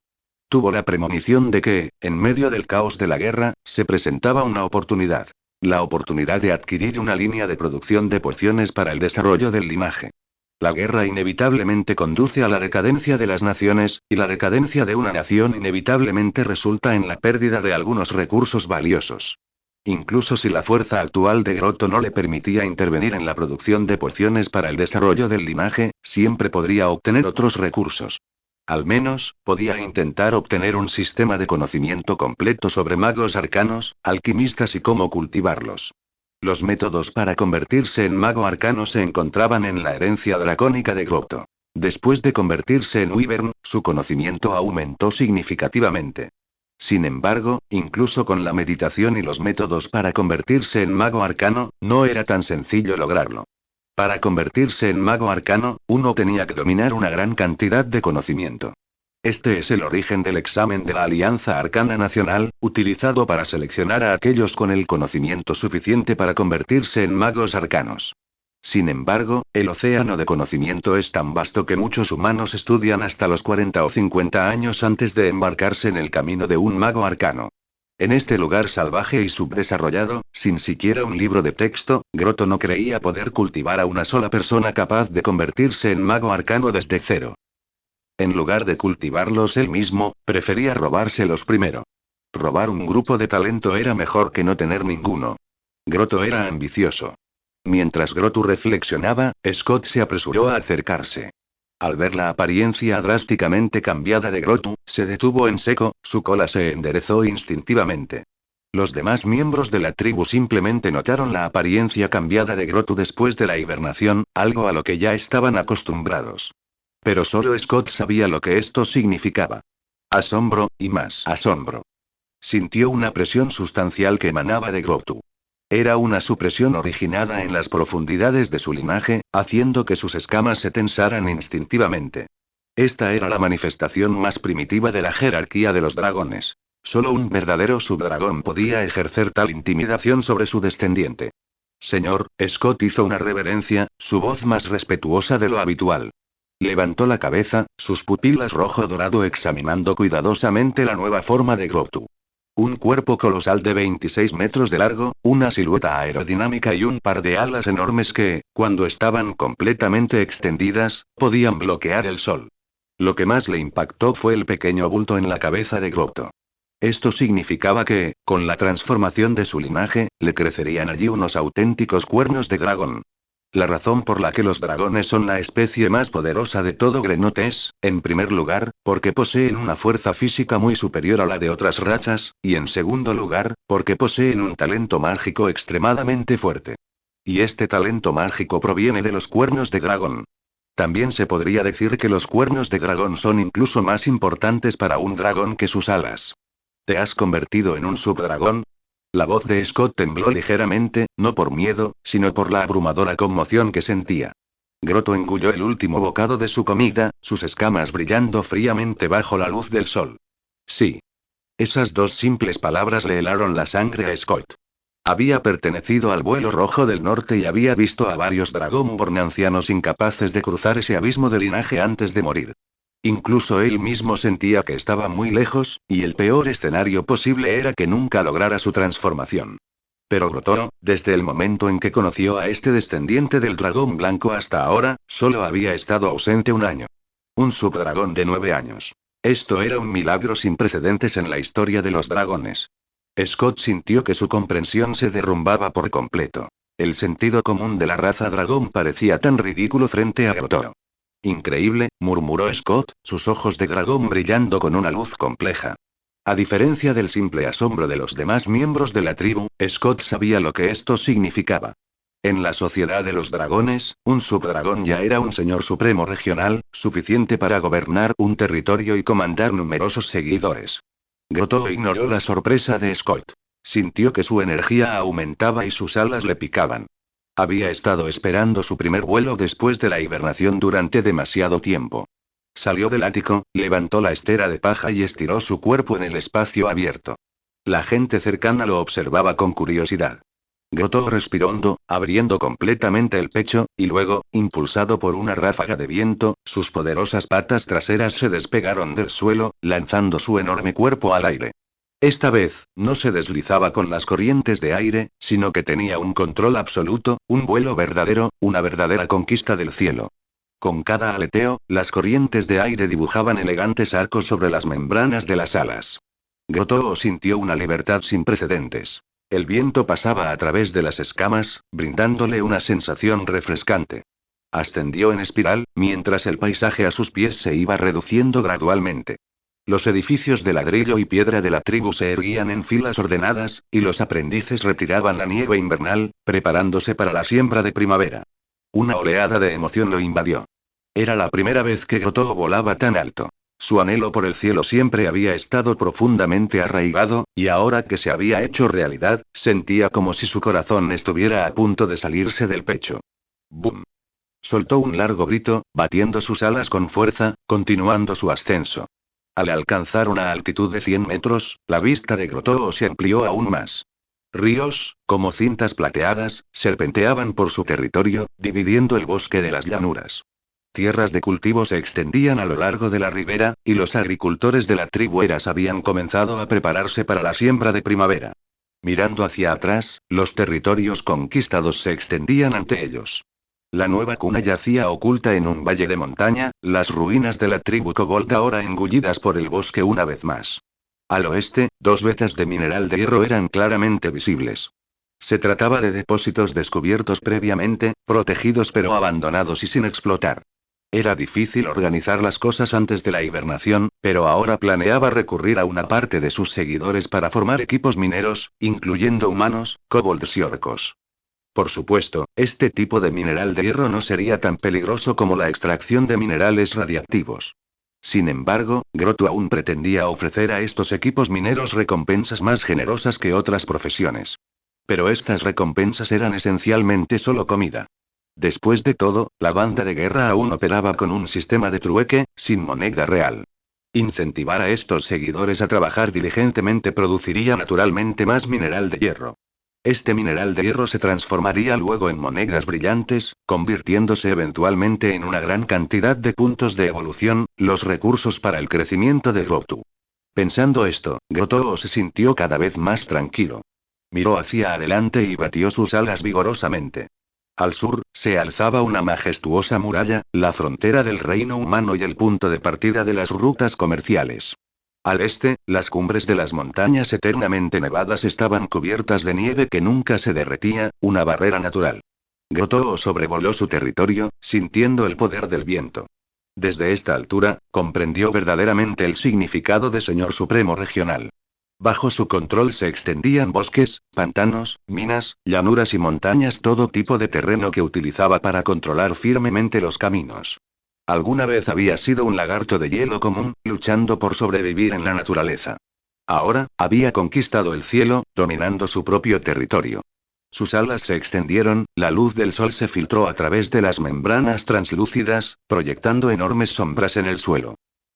Tuvo la premonición de que, en medio del caos de la guerra, se presentaba una oportunidad. La oportunidad de adquirir una línea de producción de pociones para el desarrollo del linaje. La guerra inevitablemente conduce a la decadencia de las naciones, y la decadencia de una nación inevitablemente resulta en la pérdida de algunos recursos valiosos. Incluso si la fuerza actual de Grotu no le permitía intervenir en la producción de pociones para el desarrollo del linaje, siempre podría obtener otros recursos. Al menos, podía intentar obtener un sistema de conocimiento completo sobre magos arcanos, alquimistas y cómo cultivarlos. Los métodos para convertirse en mago arcano se encontraban en la herencia dracónica de Grotu. Después de convertirse en Wyvern, su conocimiento aumentó significativamente. Sin embargo, incluso con la meditación y los métodos para convertirse en mago arcano, no era tan sencillo lograrlo. Para convertirse en mago arcano, uno tenía que dominar una gran cantidad de conocimiento. Este es el origen del examen de la Alianza Arcana Nacional, utilizado para seleccionar a aquellos con el conocimiento suficiente para convertirse en magos arcanos. Sin embargo, el océano de conocimiento es tan vasto que muchos humanos estudian hasta los 40 o 50 años antes de embarcarse en el camino de un mago arcano. En este lugar salvaje y subdesarrollado, sin siquiera un libro de texto, Grotu no creía poder cultivar a una sola persona capaz de convertirse en mago arcano desde cero. En lugar de cultivarlos él mismo, prefería robárselos primero. Robar un grupo de talento era mejor que no tener ninguno. Grotu era ambicioso. Mientras Grotu reflexionaba, Scott se apresuró a acercarse. Al ver la apariencia drásticamente cambiada de Grotu, se detuvo en seco, su cola se enderezó instintivamente. Los demás miembros de la tribu simplemente notaron la apariencia cambiada de Grotu después de la hibernación, algo a lo que ya estaban acostumbrados. Pero solo Scott sabía lo que esto significaba. Asombro, y más asombro. Sintió una presión sustancial que emanaba de Grotu. Era una supresión originada en las profundidades de su linaje, haciendo que sus escamas se tensaran instintivamente. Esta era la manifestación más primitiva de la jerarquía de los dragones. Solo un verdadero subdragón podía ejercer tal intimidación sobre su descendiente. Señor, Scott hizo una reverencia, su voz más respetuosa de lo habitual. Levantó la cabeza, sus pupilas rojo dorado examinando cuidadosamente la nueva forma de Grotu. Un cuerpo colosal de 26 metros de largo, una silueta aerodinámica y un par de alas enormes que, cuando estaban completamente extendidas, podían bloquear el sol. Lo que más le impactó fue el pequeño bulto en la cabeza de Grotu. Esto significaba que, con la transformación de su linaje, le crecerían allí unos auténticos cuernos de dragón. La razón por la que los dragones son la especie más poderosa de todo Greenock es, en primer lugar, porque poseen una fuerza física muy superior a la de otras razas, y en segundo lugar, porque poseen un talento mágico extremadamente fuerte. Y este talento mágico proviene de los cuernos de dragón. También se podría decir que los cuernos de dragón son incluso más importantes para un dragón que sus alas. ¿Te has convertido en un subdragón? La voz de Scott tembló ligeramente, no por miedo, sino por la abrumadora conmoción que sentía. Grotto engulló el último bocado de su comida, sus escamas brillando fríamente bajo la luz del sol. Sí. Esas dos simples palabras le helaron la sangre a Scott. Había pertenecido al vuelo rojo del norte y había visto a varios Dragonborn ancianos incapaces de cruzar ese abismo de linaje antes de morir. Incluso él mismo sentía que estaba muy lejos, y el peor escenario posible era que nunca lograra su transformación. Pero Grotto, desde el momento en que conoció a este descendiente del dragón blanco hasta ahora, solo había estado ausente un año. Un subdragón de 9 años. Esto era un milagro sin precedentes en la historia de los dragones. Scott sintió que su comprensión se derrumbaba por completo. El sentido común de la raza dragón parecía tan ridículo frente a Grotto. Increíble, murmuró Scott, sus ojos de dragón brillando con una luz compleja. A diferencia del simple asombro de los demás miembros de la tribu, Scott sabía lo que esto significaba. En la sociedad de los dragones, un subdragón ya era un señor supremo regional, suficiente para gobernar un territorio y comandar numerosos seguidores. Grotto ignoró la sorpresa de Scott. Sintió que su energía aumentaba y sus alas le picaban. Había estado esperando su primer vuelo después de la hibernación durante demasiado tiempo. Salió del ático, levantó la estera de paja y estiró su cuerpo en el espacio abierto. La gente cercana lo observaba con curiosidad. Grotto respiró hondo, abriendo completamente el pecho, y luego, impulsado por una ráfaga de viento, sus poderosas patas traseras se despegaron del suelo, lanzando su enorme cuerpo al aire. Esta vez, no se deslizaba con las corrientes de aire, sino que tenía un control absoluto, un vuelo verdadero, una verdadera conquista del cielo. Con cada aleteo, las corrientes de aire dibujaban elegantes arcos sobre las membranas de las alas. Grotto sintió una libertad sin precedentes. El viento pasaba a través de las escamas, brindándole una sensación refrescante. Ascendió en espiral, mientras el paisaje a sus pies se iba reduciendo gradualmente. Los edificios de ladrillo y piedra de la tribu se erguían en filas ordenadas, y los aprendices retiraban la nieve invernal, preparándose para la siembra de primavera. Una oleada de emoción lo invadió. Era la primera vez que Grotto volaba tan alto. Su anhelo por el cielo siempre había estado profundamente arraigado, y ahora que se había hecho realidad, sentía como si su corazón estuviera a punto de salirse del pecho. ¡Bum! Soltó un largo grito, batiendo sus alas con fuerza, continuando su ascenso. Al alcanzar una altitud de 100 metros, la vista de Grotto se amplió aún más. Ríos, como cintas plateadas, serpenteaban por su territorio, dividiendo el bosque de las llanuras. Tierras de cultivo se extendían a lo largo de la ribera, y los agricultores de la tribu Eras habían comenzado a prepararse para la siembra de primavera. Mirando hacia atrás, los territorios conquistados se extendían ante ellos. La nueva cuna yacía oculta en un valle de montaña, las ruinas de la tribu Kobold ahora engullidas por el bosque una vez más. Al oeste, 2 vetas de mineral de hierro eran claramente visibles. Se trataba de depósitos descubiertos previamente, protegidos pero abandonados y sin explotar. Era difícil organizar las cosas antes de la hibernación, pero ahora planeaba recurrir a una parte de sus seguidores para formar equipos mineros, incluyendo humanos, kobolds y orcos. Por supuesto, este tipo de mineral de hierro no sería tan peligroso como la extracción de minerales radiactivos. Sin embargo, Grotto aún pretendía ofrecer a estos equipos mineros recompensas más generosas que otras profesiones. Pero estas recompensas eran esencialmente solo comida. Después de todo, la banda de guerra aún operaba con un sistema de trueque, sin moneda real. Incentivar a estos seguidores a trabajar diligentemente produciría naturalmente más mineral de hierro. Este mineral de hierro se transformaría luego en monedas brillantes, convirtiéndose eventualmente en una gran cantidad de puntos de evolución, los recursos para el crecimiento de Grotto. Pensando esto, Grotto se sintió cada vez más tranquilo. Miró hacia adelante y batió sus alas vigorosamente. Al sur, se alzaba una majestuosa muralla, la frontera del reino humano y el punto de partida de las rutas comerciales. Al este, las cumbres de las montañas eternamente nevadas estaban cubiertas de nieve que nunca se derretía, una barrera natural. Grotto sobrevoló su territorio, sintiendo el poder del viento. Desde esta altura, comprendió verdaderamente el significado de Señor Supremo Regional. Bajo su control se extendían bosques, pantanos, minas, llanuras y montañas, todo tipo de terreno que utilizaba para controlar firmemente los caminos. Alguna vez había sido un lagarto de hielo común, luchando por sobrevivir en la naturaleza. Ahora, había conquistado el cielo, dominando su propio territorio. Sus alas se extendieron, la luz del sol se filtró a través de las membranas translúcidas, proyectando enormes sombras en el suelo.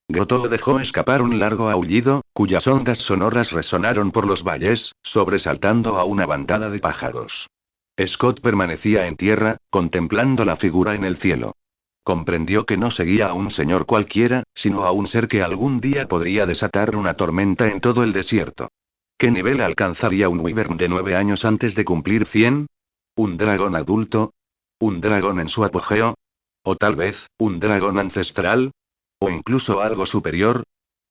Grotto dejó escapar un largo aullido, cuyas ondas sonoras resonaron por los valles, sobresaltando a una bandada de pájaros. Scott permanecía en tierra, contemplando la figura en el cielo. Comprendió que no seguía a un señor cualquiera, sino a un ser que algún día podría desatar una tormenta en todo el desierto. ¿Qué nivel alcanzaría un wyvern de 9 años antes de cumplir 100? ¿Un dragón adulto? ¿Un dragón en su apogeo? ¿O tal vez, un dragón ancestral? ¿O incluso algo superior?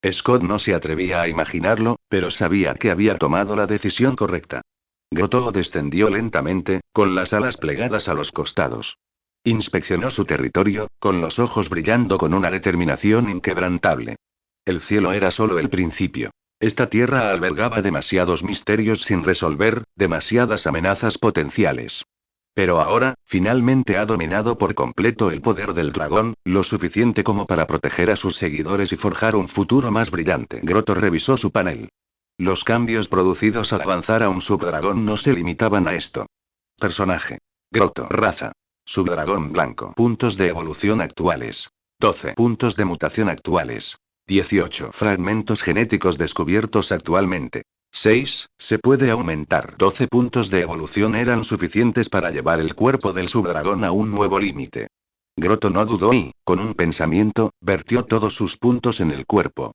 Scott no se atrevía a imaginarlo, pero sabía que había tomado la decisión correcta. Grotto descendió lentamente, con las alas plegadas a los costados. Inspeccionó su territorio, con los ojos brillando con una determinación inquebrantable. El cielo era solo el principio. Esta tierra albergaba demasiados misterios sin resolver, demasiadas amenazas potenciales. Pero ahora, finalmente ha dominado por completo el poder del dragón, lo suficiente como para proteger a sus seguidores y forjar un futuro más brillante. Grotto revisó su panel. Los cambios producidos al avanzar a un subdragón no se limitaban a esto. Personaje. Grotto. Raza. Subdragón blanco. Puntos de evolución actuales. 12 puntos de mutación actuales. 18 fragmentos genéticos descubiertos actualmente. 6. Se puede aumentar. 12 puntos de evolución eran suficientes para llevar el cuerpo del subdragón a un nuevo límite. Grotto no dudó y, con un pensamiento, vertió todos sus puntos en el cuerpo.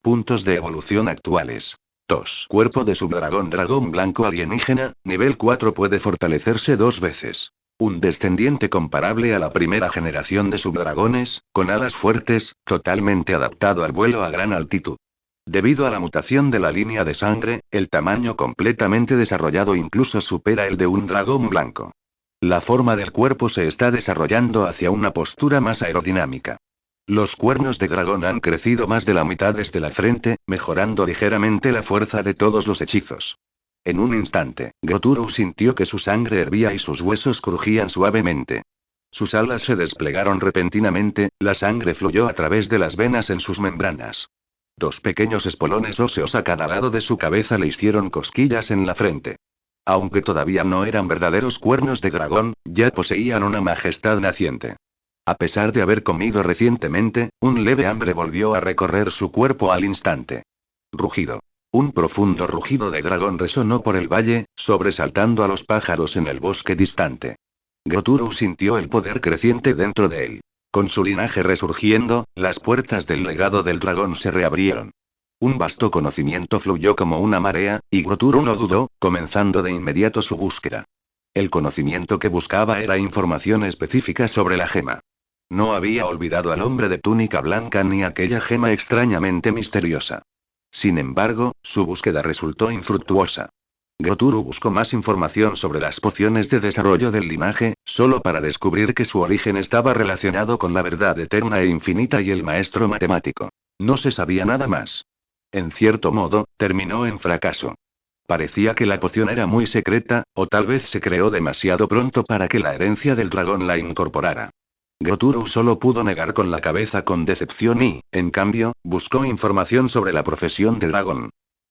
Puntos de evolución actuales. 2. Cuerpo de subdragón dragón blanco alienígena, nivel 4 puede fortalecerse 2 veces. Un descendiente comparable a la primera generación de subdragones, con alas fuertes, totalmente adaptado al vuelo a gran altitud. Debido a la mutación de la línea de sangre, el tamaño completamente desarrollado incluso supera el de un dragón blanco. La forma del cuerpo se está desarrollando hacia una postura más aerodinámica. Los cuernos de dragón han crecido más de la mitad desde la frente, mejorando ligeramente la fuerza de todos los hechizos. En un instante, Grotto sintió que su sangre hervía y sus huesos crujían suavemente. Sus alas se desplegaron repentinamente, la sangre fluyó a través de las venas en sus membranas. 2 pequeños espolones óseos a cada lado de su cabeza le hicieron cosquillas en la frente. Aunque todavía no eran verdaderos cuernos de dragón, ya poseían una majestad naciente. A pesar de haber comido recientemente, un leve hambre volvió a recorrer su cuerpo al instante. Rugido. Un profundo rugido de dragón resonó por el valle, sobresaltando a los pájaros en el bosque distante. Grotto sintió el poder creciente dentro de él. Con su linaje resurgiendo, las puertas del legado del dragón se reabrieron. Un vasto conocimiento fluyó como una marea, y Grotto no dudó, comenzando de inmediato su búsqueda. El conocimiento que buscaba era información específica sobre la gema. No había olvidado al hombre de túnica blanca ni aquella gema extrañamente misteriosa. Sin embargo, su búsqueda resultó infructuosa. Grotto buscó más información sobre las pociones de desarrollo del linaje, solo para descubrir que su origen estaba relacionado con la verdad eterna e infinita y el maestro matemático. No se sabía nada más. En cierto modo, terminó en fracaso. Parecía que la poción era muy secreta, o tal vez se creó demasiado pronto para que la herencia del dragón la incorporara. Grotto solo pudo negar con la cabeza con decepción y, en cambio, buscó información sobre la profesión de dragón.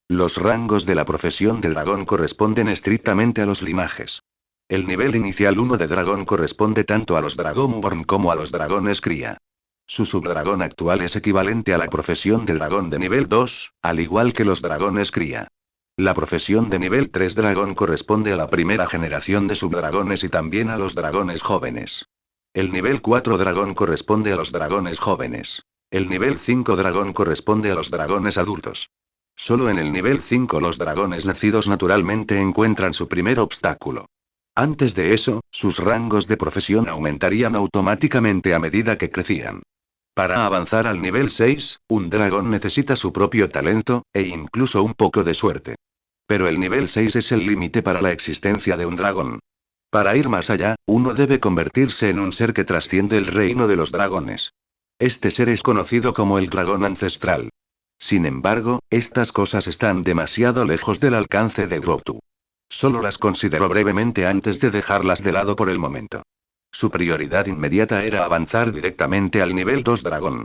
Los rangos de la profesión de dragón corresponden estrictamente a los linajes. El nivel inicial 1 de dragón corresponde tanto a los Dragonborn como a los dragones cría. Su subdragón actual es equivalente a la profesión de dragón de nivel 2, al igual que los dragones cría. La profesión de nivel 3 dragón corresponde a la primera generación de subdragones y también a los dragones jóvenes. El nivel 4 dragón corresponde a los dragones jóvenes. El nivel 5 dragón corresponde a los dragones adultos. Solo en el nivel 5 los dragones nacidos naturalmente encuentran su primer obstáculo. Antes de eso, sus rangos de profesión aumentarían automáticamente a medida que crecían. Para avanzar al nivel 6, un dragón necesita su propio talento, e incluso un poco de suerte. Pero el nivel 6 es el límite para la existencia de un dragón. Para ir más allá, uno debe convertirse en un ser que trasciende el reino de los dragones. Este ser es conocido como el dragón ancestral. Sin embargo, estas cosas están demasiado lejos del alcance de Grotu. Solo las consideró brevemente antes de dejarlas de lado por el momento. Su prioridad inmediata era avanzar directamente al nivel 2 dragón.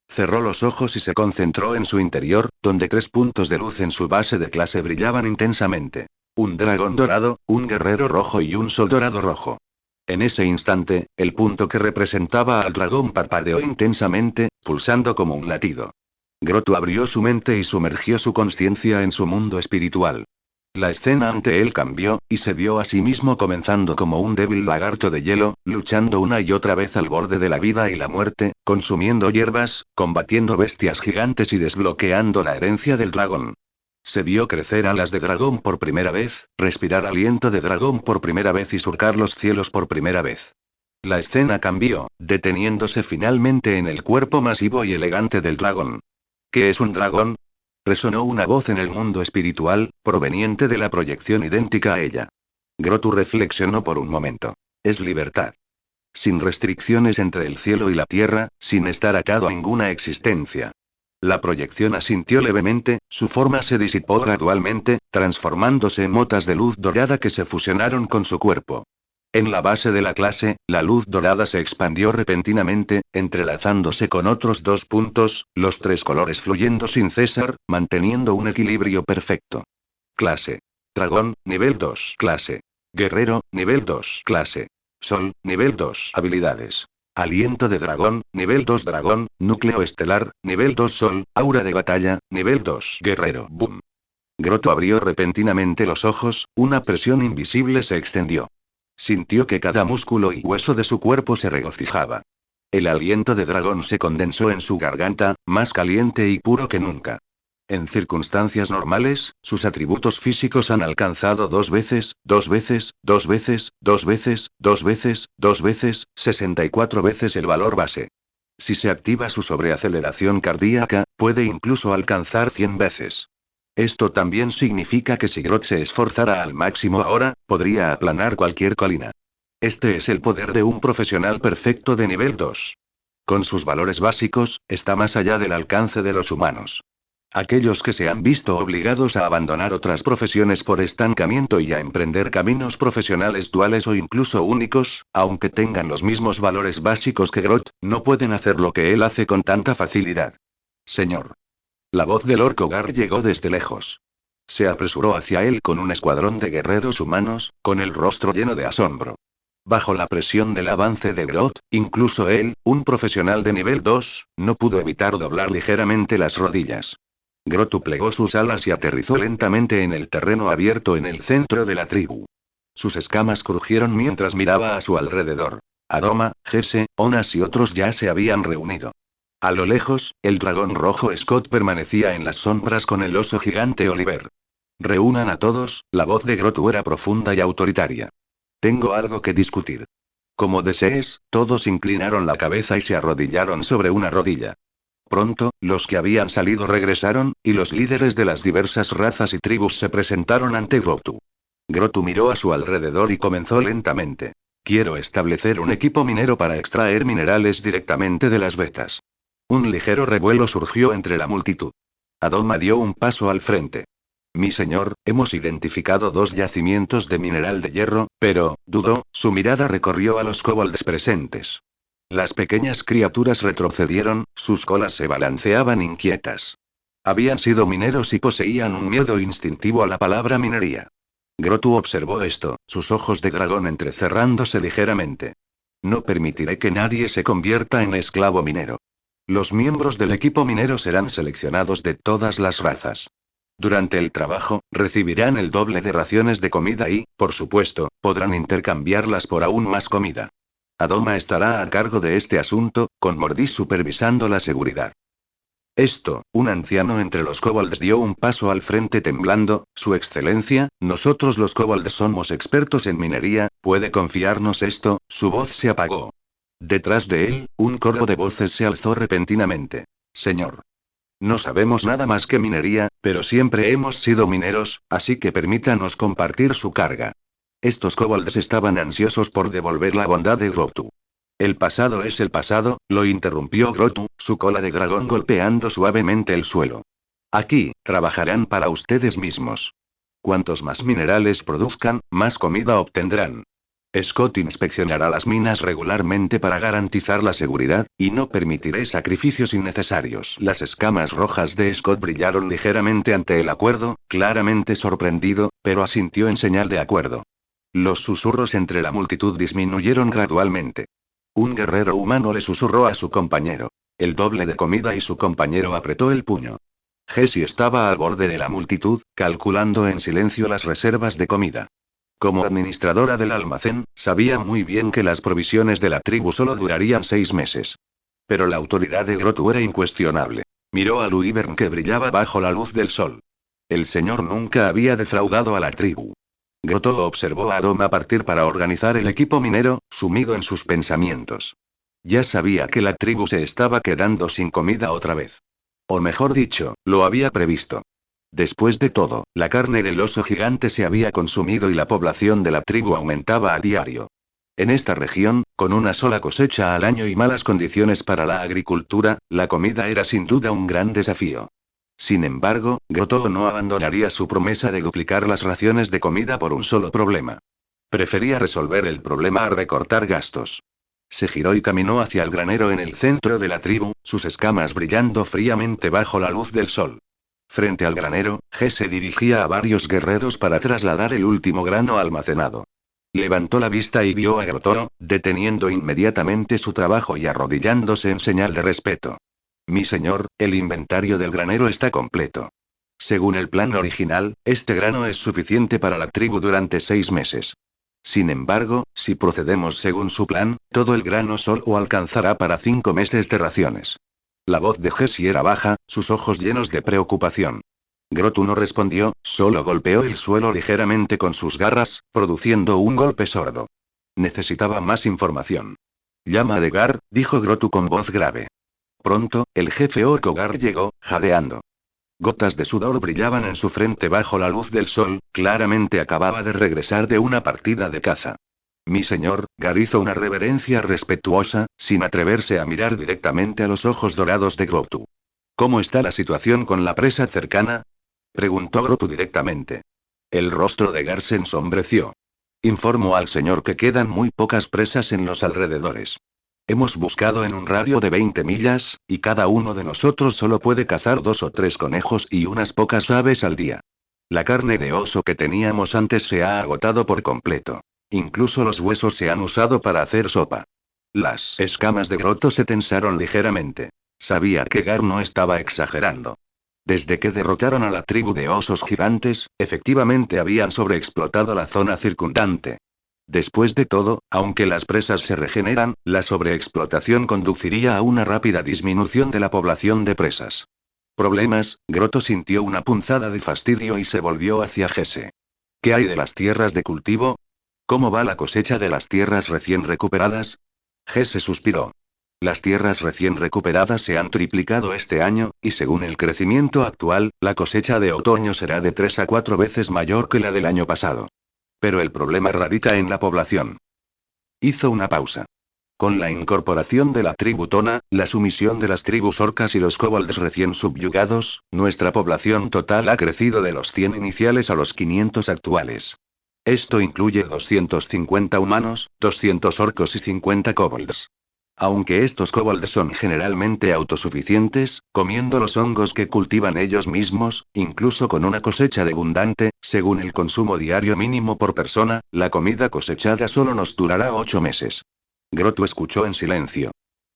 Cerró los ojos y se concentró en su interior, donde 3 puntos de luz en su base de clase brillaban intensamente. Un dragón dorado, un guerrero rojo y un sol dorado rojo. En ese instante, el punto que representaba al dragón parpadeó intensamente, pulsando como un latido. Grotu abrió su mente y sumergió su conciencia en su mundo espiritual. La escena ante él cambió, y se vio a sí mismo comenzando como un débil lagarto de hielo, luchando una y otra vez al borde de la vida y la muerte, consumiendo hierbas, combatiendo bestias gigantes y desbloqueando la herencia del dragón. Se vio crecer alas de dragón por primera vez, respirar aliento de dragón por primera vez y surcar los cielos por primera vez. La escena cambió, deteniéndose finalmente en el cuerpo masivo y elegante del dragón. ¿Qué es un dragón? Resonó una voz en el mundo espiritual, proveniente de la proyección idéntica a ella. Grotu reflexionó por un momento. Es libertad. Sin restricciones entre el cielo y la tierra, sin estar atado a ninguna existencia. La proyección asintió levemente, su forma se disipó gradualmente, transformándose en motas de luz dorada que se fusionaron con su cuerpo. En la base de la clase, la luz dorada se expandió repentinamente, entrelazándose con otros 2 puntos, los 3 colores fluyendo sin cesar, manteniendo un equilibrio perfecto. Clase. Dragón, nivel 2. Clase. Guerrero, nivel 2. Clase. Sol, nivel 2. Habilidades. Aliento de dragón, nivel 2 dragón, núcleo estelar, nivel 2 sol, aura de batalla, nivel 2 guerrero. Boom. Grotu abrió repentinamente los ojos, una presión invisible se extendió. Sintió que cada músculo y hueso de su cuerpo se regocijaba. El aliento de dragón se condensó en su garganta, más caliente y puro que nunca. En circunstancias normales, sus atributos físicos han alcanzado 2 veces, 2 veces, 2 veces, 2 veces, 2 veces, 2 veces, 64 veces el valor base. Si se activa su sobreaceleración cardíaca, puede incluso alcanzar 100 veces. Esto también significa que si Grotu se esforzara al máximo ahora, podría aplanar cualquier colina. Este es el poder de un profesional perfecto de nivel 2. Con sus valores básicos, está más allá del alcance de los humanos. Aquellos que se han visto obligados a abandonar otras profesiones por estancamiento y a emprender caminos profesionales duales o incluso únicos, aunque tengan los mismos valores básicos que Grotu, no pueden hacer lo que él hace con tanta facilidad. Señor. La voz del orco Gar llegó desde lejos. Se apresuró hacia él con un escuadrón de guerreros humanos, con el rostro lleno de asombro. Bajo la presión del avance de Grotu, incluso él, un profesional de nivel 2, no pudo evitar doblar ligeramente las rodillas. Grotu plegó sus alas y aterrizó lentamente en el terreno abierto en el centro de la tribu. Sus escamas crujieron mientras miraba a su alrededor. Adoma, Jesse, Onas y otros ya se habían reunido. A lo lejos, el dragón rojo Scott permanecía en las sombras con el oso gigante Oliver. Reúnan a todos, la voz de Grotu era profunda y autoritaria. Tengo algo que discutir. Como desees, todos inclinaron la cabeza y se arrodillaron sobre una rodilla. Pronto, los que habían salido regresaron, y los líderes de las diversas razas y tribus se presentaron ante Grotu. Grotu miró a su alrededor y comenzó lentamente. Quiero establecer un equipo minero para extraer minerales directamente de las vetas. Un ligero revuelo surgió entre la multitud. Adoma dio un paso al frente. Mi señor, hemos identificado 2 yacimientos de mineral de hierro, pero, dudó, su mirada recorrió a los kobolds presentes. Las pequeñas criaturas retrocedieron, sus colas se balanceaban inquietas. Habían sido mineros y poseían un miedo instintivo a la palabra minería. Grotu observó esto, sus ojos de dragón entrecerrándose ligeramente. No permitiré que nadie se convierta en esclavo minero. Los miembros del equipo minero serán seleccionados de todas las razas. Durante el trabajo, recibirán el doble de raciones de comida y, por supuesto, podrán intercambiarlas por aún más comida. Adoma estará a cargo de este asunto, con Mordis supervisando la seguridad. Un anciano entre los kobolds dio un paso al frente temblando, Su Excelencia, nosotros los kobolds somos expertos en minería, ¿puede confiarnos esto? Su voz se apagó. Detrás de él, un coro de voces se alzó repentinamente. Señor. No sabemos nada más que minería, pero siempre hemos sido mineros, así que permítanos compartir su carga. Estos kobolds estaban ansiosos por devolver la bondad de Grotu. El pasado es el pasado, lo interrumpió Grotu, su cola de dragón golpeando suavemente el suelo. Aquí, trabajarán para ustedes mismos. Cuantos más minerales produzcan, más comida obtendrán. Scott inspeccionará las minas regularmente para garantizar la seguridad, y no permitiré sacrificios innecesarios. Las escamas rojas de Scott brillaron ligeramente ante el acuerdo, claramente sorprendido, pero asintió en señal de acuerdo. Los susurros entre la multitud disminuyeron gradualmente. Un guerrero humano le susurró a su compañero. El doble de comida y su compañero apretó el puño. Jessie estaba al borde de la multitud, calculando en silencio las reservas de comida. Como administradora del almacén, sabía muy bien que las provisiones de la tribu solo durarían 6 meses. Pero la autoridad de Grotu era incuestionable. Miró a Luivern que brillaba bajo la luz del sol. El señor nunca había defraudado a la tribu. Grotu observó a Doma partir para organizar el equipo minero, sumido en sus pensamientos. Ya sabía que la tribu se estaba quedando sin comida otra vez. O mejor dicho, lo había previsto. Después de todo, la carne del oso gigante se había consumido y la población de la tribu aumentaba a diario. En esta región, con una sola cosecha al año y malas condiciones para la agricultura, la comida era sin duda un gran desafío. Sin embargo, Grotu no abandonaría su promesa de duplicar las raciones de comida por un solo problema. Prefería resolver el problema a recortar gastos. Se giró y caminó hacia el granero en el centro de la tribu, sus escamas brillando fríamente bajo la luz del sol. Frente al granero, G se dirigía a varios guerreros para trasladar el último grano almacenado. Levantó la vista y vio a Grotu, deteniendo inmediatamente su trabajo y arrodillándose en señal de respeto. Mi señor, el inventario del granero está completo. Según el plan original, este grano es suficiente para la tribu durante 6 meses. Sin embargo, si procedemos según su plan, todo el grano solo alcanzará para 5 meses de raciones. La voz de Jessie era baja, sus ojos llenos de preocupación. Grotu no respondió, solo golpeó el suelo ligeramente con sus garras, produciendo un golpe sordo. Necesitaba más información. Llama a Degar, dijo Grotu con voz grave. Pronto, el jefe Okogar llegó, jadeando. Gotas de sudor brillaban en su frente bajo la luz del sol, claramente acababa de regresar de una partida de caza. Mi señor, Gar hizo una reverencia respetuosa, sin atreverse a mirar directamente a los ojos dorados de Grotu. ¿Cómo está la situación con la presa cercana? Preguntó Grotu directamente. El rostro de Gar se ensombreció. Informo al señor que quedan muy pocas presas en los alrededores. Hemos buscado en un radio de 20 millas, y cada uno de nosotros solo puede cazar 2 o 3 conejos y unas pocas aves al día. La carne de oso que teníamos antes se ha agotado por completo. Incluso los huesos se han usado para hacer sopa. Las escamas de Grotu se tensaron ligeramente. Sabía que Gar no estaba exagerando. Desde que derrotaron a la tribu de osos gigantes, efectivamente habían sobreexplotado la zona circundante. Después de todo, aunque las presas se regeneran, la sobreexplotación conduciría a una rápida disminución de la población de presas. ¿Problemas? Grotu sintió una punzada de fastidio y se volvió hacia Jesse. ¿Qué hay de las tierras de cultivo? ¿Cómo va la cosecha de las tierras recién recuperadas? Jesse suspiró. Las tierras recién recuperadas se han triplicado este año, y según el crecimiento actual, la cosecha de otoño será de 3 a 4 veces mayor que la del año pasado. Pero el problema radica en la población. Hizo una pausa. Con la incorporación de la tribu Tona, la sumisión de las tribus orcas y los kobolds recién subyugados, nuestra población total ha crecido de los 100 iniciales a los 500 actuales. Esto incluye 250 humanos, 200 orcos y 50 kobolds. Aunque estos kobolds son generalmente autosuficientes, comiendo los hongos que cultivan ellos mismos, incluso con una cosecha de abundante, según el consumo diario mínimo por persona, la comida cosechada solo nos durará 8 meses. Grotu escuchó en silencio.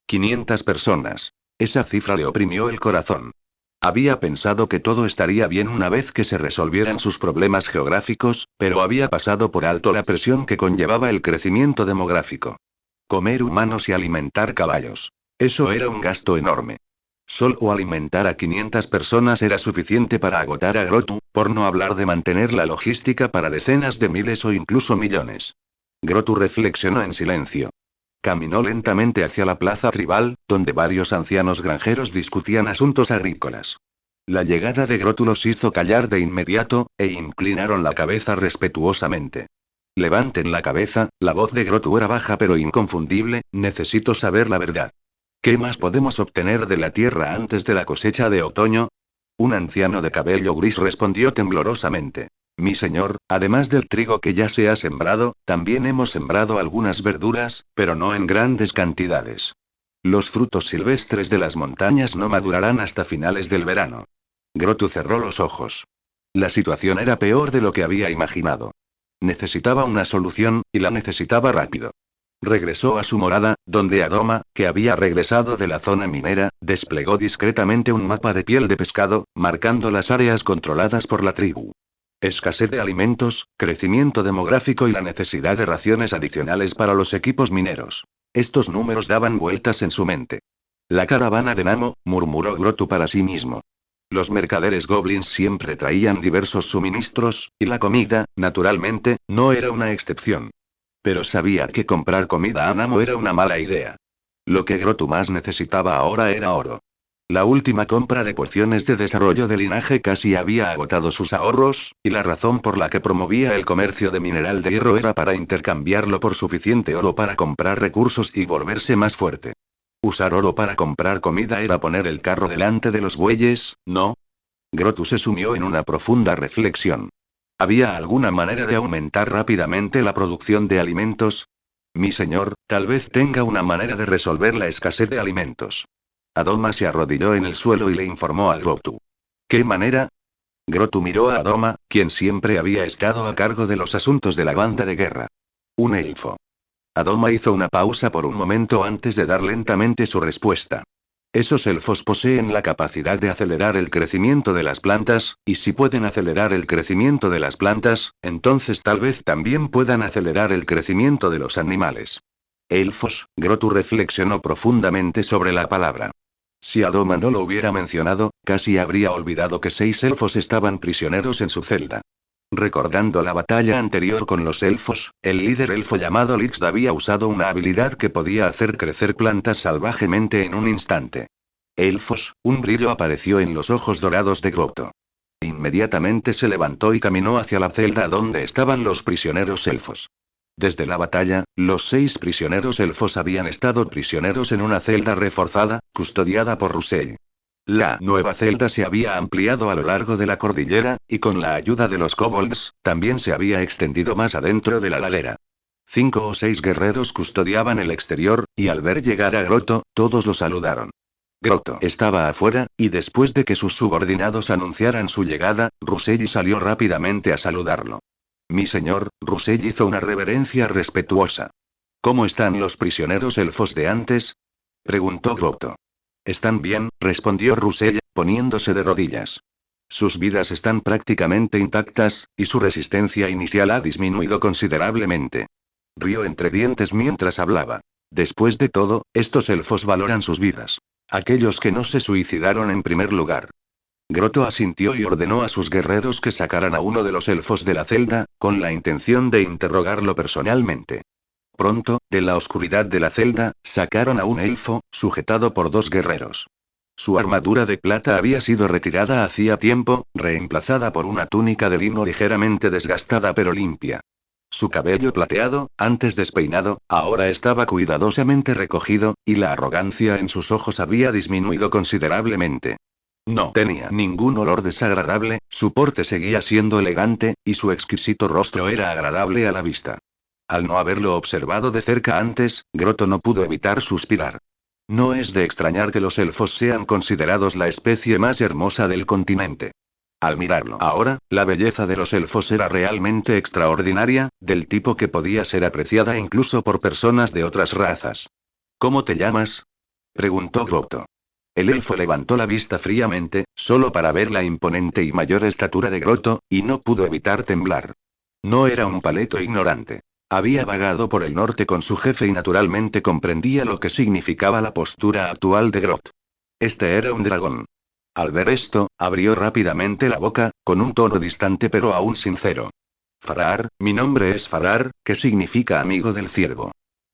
500 personas. Esa cifra le oprimió el corazón. Había pensado que todo estaría bien una vez que se resolvieran sus problemas geográficos, pero había pasado por alto la presión que conllevaba el crecimiento demográfico. Comer humanos y alimentar caballos. Eso era un gasto enorme. Solo alimentar a 500 personas era suficiente para agotar a Grotu, por no hablar de mantener la logística para decenas de miles o incluso millones. Grotu reflexionó en silencio. Caminó lentamente hacia la plaza tribal, donde varios ancianos granjeros discutían asuntos agrícolas. La llegada de Grotu los hizo callar de inmediato, e inclinaron la cabeza respetuosamente. Levanten la cabeza, la voz de Grotu era baja pero inconfundible, necesito saber la verdad. ¿Qué más podemos obtener de la tierra antes de la cosecha de otoño? Un anciano de cabello gris respondió temblorosamente. Mi señor, además del trigo que ya se ha sembrado, también hemos sembrado algunas verduras, pero no en grandes cantidades. Los frutos silvestres de las montañas no madurarán hasta finales del verano. Grotu cerró los ojos. La situación era peor de lo que había imaginado. Necesitaba una solución, y la necesitaba rápido. Regresó a su morada, donde Adoma, que había regresado de la zona minera, desplegó discretamente un mapa de piel de pescado, marcando las áreas controladas por la tribu. Escasez de alimentos, crecimiento demográfico y la necesidad de raciones adicionales para los equipos mineros. Estos números daban vueltas en su mente. La caravana de Namo, murmuró Grotu para sí mismo. Los mercaderes goblins siempre traían diversos suministros, y la comida, naturalmente, no era una excepción. Pero sabía que comprar comida a Namo era una mala idea. Lo que Grotu más necesitaba ahora era oro. La última compra de pociones de desarrollo de linaje casi había agotado sus ahorros, y la razón por la que promovía el comercio de mineral de hierro era para intercambiarlo por suficiente oro para comprar recursos y volverse más fuerte. Usar oro para comprar comida era poner el carro delante de los bueyes, ¿no? Grotu se sumió en una profunda reflexión. ¿Había alguna manera de aumentar rápidamente la producción de alimentos? Mi señor, tal vez tenga una manera de resolver la escasez de alimentos. Adoma se arrodilló en el suelo y le informó a Grotu. ¿Qué manera? Grotu miró a Adoma, quien siempre había estado a cargo de los asuntos de la banda de guerra. Un elfo. Adoma hizo una pausa por un momento antes de dar lentamente su respuesta. Esos elfos poseen la capacidad de acelerar el crecimiento de las plantas, y si pueden acelerar el crecimiento de las plantas, entonces tal vez también puedan acelerar el crecimiento de los animales. Elfos, Grotu reflexionó profundamente sobre la palabra. Si Adoma no lo hubiera mencionado, casi habría olvidado que 6 elfos estaban prisioneros en su celda. Recordando la batalla anterior con los elfos, el líder elfo llamado Lixd había usado una habilidad que podía hacer crecer plantas salvajemente en un instante. Elfos, un brillo apareció en los ojos dorados de Grotu. Inmediatamente se levantó y caminó hacia la celda donde estaban los prisioneros elfos. Desde la batalla, los 6 prisioneros elfos habían estado prisioneros en una celda reforzada, custodiada por Russell. La nueva celda se había ampliado a lo largo de la cordillera, y con la ayuda de los kobolds, también se había extendido más adentro de la ladera. 5 o 6 guerreros custodiaban el exterior, y al ver llegar a Grotu, todos lo saludaron. Grotu estaba afuera, y después de que sus subordinados anunciaran su llegada, Russell salió rápidamente a saludarlo. Mi señor, Russell hizo una reverencia respetuosa. ¿Cómo están los prisioneros elfos de antes? Preguntó Grotu. Están bien, respondió Russell, poniéndose de rodillas. Sus vidas están prácticamente intactas, y su resistencia inicial ha disminuido considerablemente. Rió entre dientes mientras hablaba. Después de todo, estos elfos valoran sus vidas. Aquellos que no se suicidaron en primer lugar. Grotu asintió y ordenó a sus guerreros que sacaran a uno de los elfos de la celda, con la intención de interrogarlo personalmente. Pronto, de la oscuridad de la celda, sacaron a un elfo, sujetado por 2 guerreros. Su armadura de plata había sido retirada hacía tiempo, reemplazada por una túnica de lino ligeramente desgastada pero limpia. Su cabello plateado, antes despeinado, ahora estaba cuidadosamente recogido, y la arrogancia en sus ojos había disminuido considerablemente. No tenía ningún olor desagradable, su porte seguía siendo elegante, y su exquisito rostro era agradable a la vista. Al no haberlo observado de cerca antes, Grotu no pudo evitar suspirar. No es de extrañar que los elfos sean considerados la especie más hermosa del continente. Al mirarlo ahora, la belleza de los elfos era realmente extraordinaria, del tipo que podía ser apreciada incluso por personas de otras razas. ¿Cómo te llamas? Preguntó Grotu. El elfo levantó la vista fríamente, solo para ver la imponente y mayor estatura de Grotu, y no pudo evitar temblar. No era un paleto ignorante. Había vagado por el norte con su jefe y naturalmente comprendía lo que significaba la postura actual de Grotu. Este era un dragón. Al ver esto, abrió rápidamente la boca, con un tono distante pero aún sincero. Farar, mi nombre es Farar, que significa amigo del ciervo.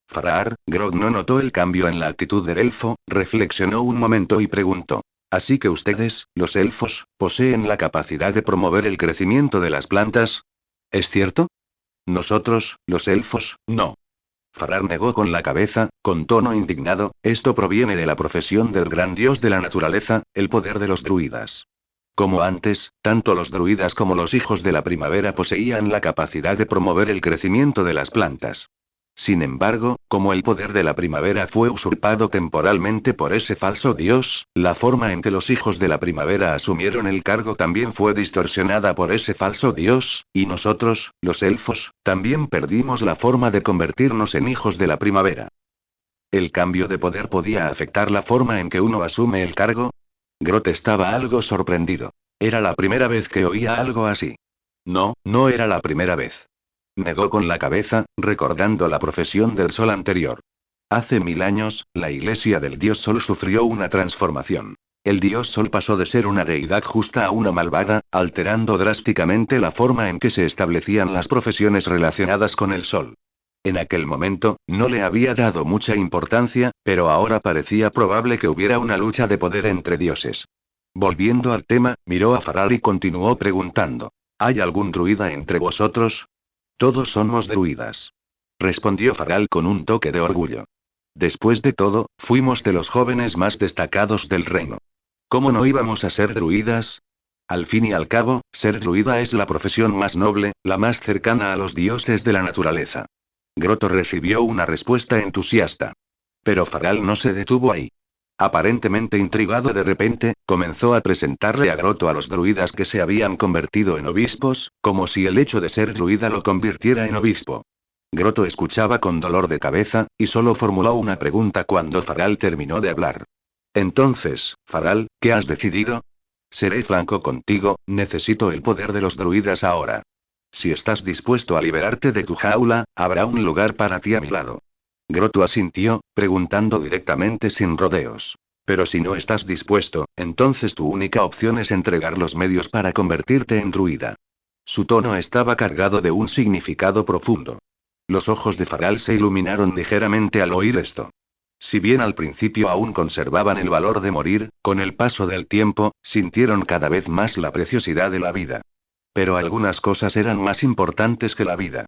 Farar, Grotu no notó el cambio en la actitud del elfo, reflexionó un momento y preguntó. Así que ustedes, los elfos, poseen la capacidad de promover el crecimiento de las plantas. ¿Es cierto? Nosotros, los elfos, no. Farar negó con la cabeza, con tono indignado, esto proviene de la profesión del gran dios de la naturaleza, el poder de los druidas. Como antes, tanto los druidas como los hijos de la primavera poseían la capacidad de promover el crecimiento de las plantas. Sin embargo, como el poder de la primavera fue usurpado temporalmente por ese falso dios, la forma en que los hijos de la primavera asumieron el cargo también fue distorsionada por ese falso dios, y nosotros, los elfos, también perdimos la forma de convertirnos en hijos de la primavera. ¿El cambio de poder podía afectar la forma en que uno asume el cargo? Grot estaba algo sorprendido. Era la primera vez que oía algo así. No, no era la primera vez. Negó con la cabeza, recordando la profesión del sol anterior. Hace 1000 años, la iglesia del dios sol sufrió una transformación. El dios sol pasó de ser una deidad justa a una malvada, alterando drásticamente la forma en que se establecían las profesiones relacionadas con el sol. En aquel momento, no le había dado mucha importancia, pero ahora parecía probable que hubiera una lucha de poder entre dioses. Volviendo al tema, miró a Faral y continuó preguntando: ¿hay algún druida entre vosotros? Todos somos druidas. Respondió Faral con un toque de orgullo. Después de todo, fuimos de los jóvenes más destacados del reino. ¿Cómo no íbamos a ser druidas? Al fin y al cabo, ser druida es la profesión más noble, la más cercana a los dioses de la naturaleza. Grotto recibió una respuesta entusiasta. Pero Faral no se detuvo ahí. Aparentemente intrigado de repente, comenzó a presentarle a Grotto a los druidas que se habían convertido en obispos, como si el hecho de ser druida lo convirtiera en obispo. Grotto escuchaba con dolor de cabeza, y solo formuló una pregunta cuando Faral terminó de hablar. Entonces, Faral, ¿qué has decidido? Seré franco contigo, necesito el poder de los druidas ahora. Si estás dispuesto a liberarte de tu jaula, habrá un lugar para ti a mi lado. Grotto asintió, preguntando directamente sin rodeos. Pero si no estás dispuesto, entonces tu única opción es entregar los medios para convertirte en druida. Su tono estaba cargado de un significado profundo. Los ojos de Faral se iluminaron ligeramente al oír esto. Si bien al principio aún conservaban el valor de morir, con el paso del tiempo, sintieron cada vez más la preciosidad de la vida. Pero algunas cosas eran más importantes que la vida.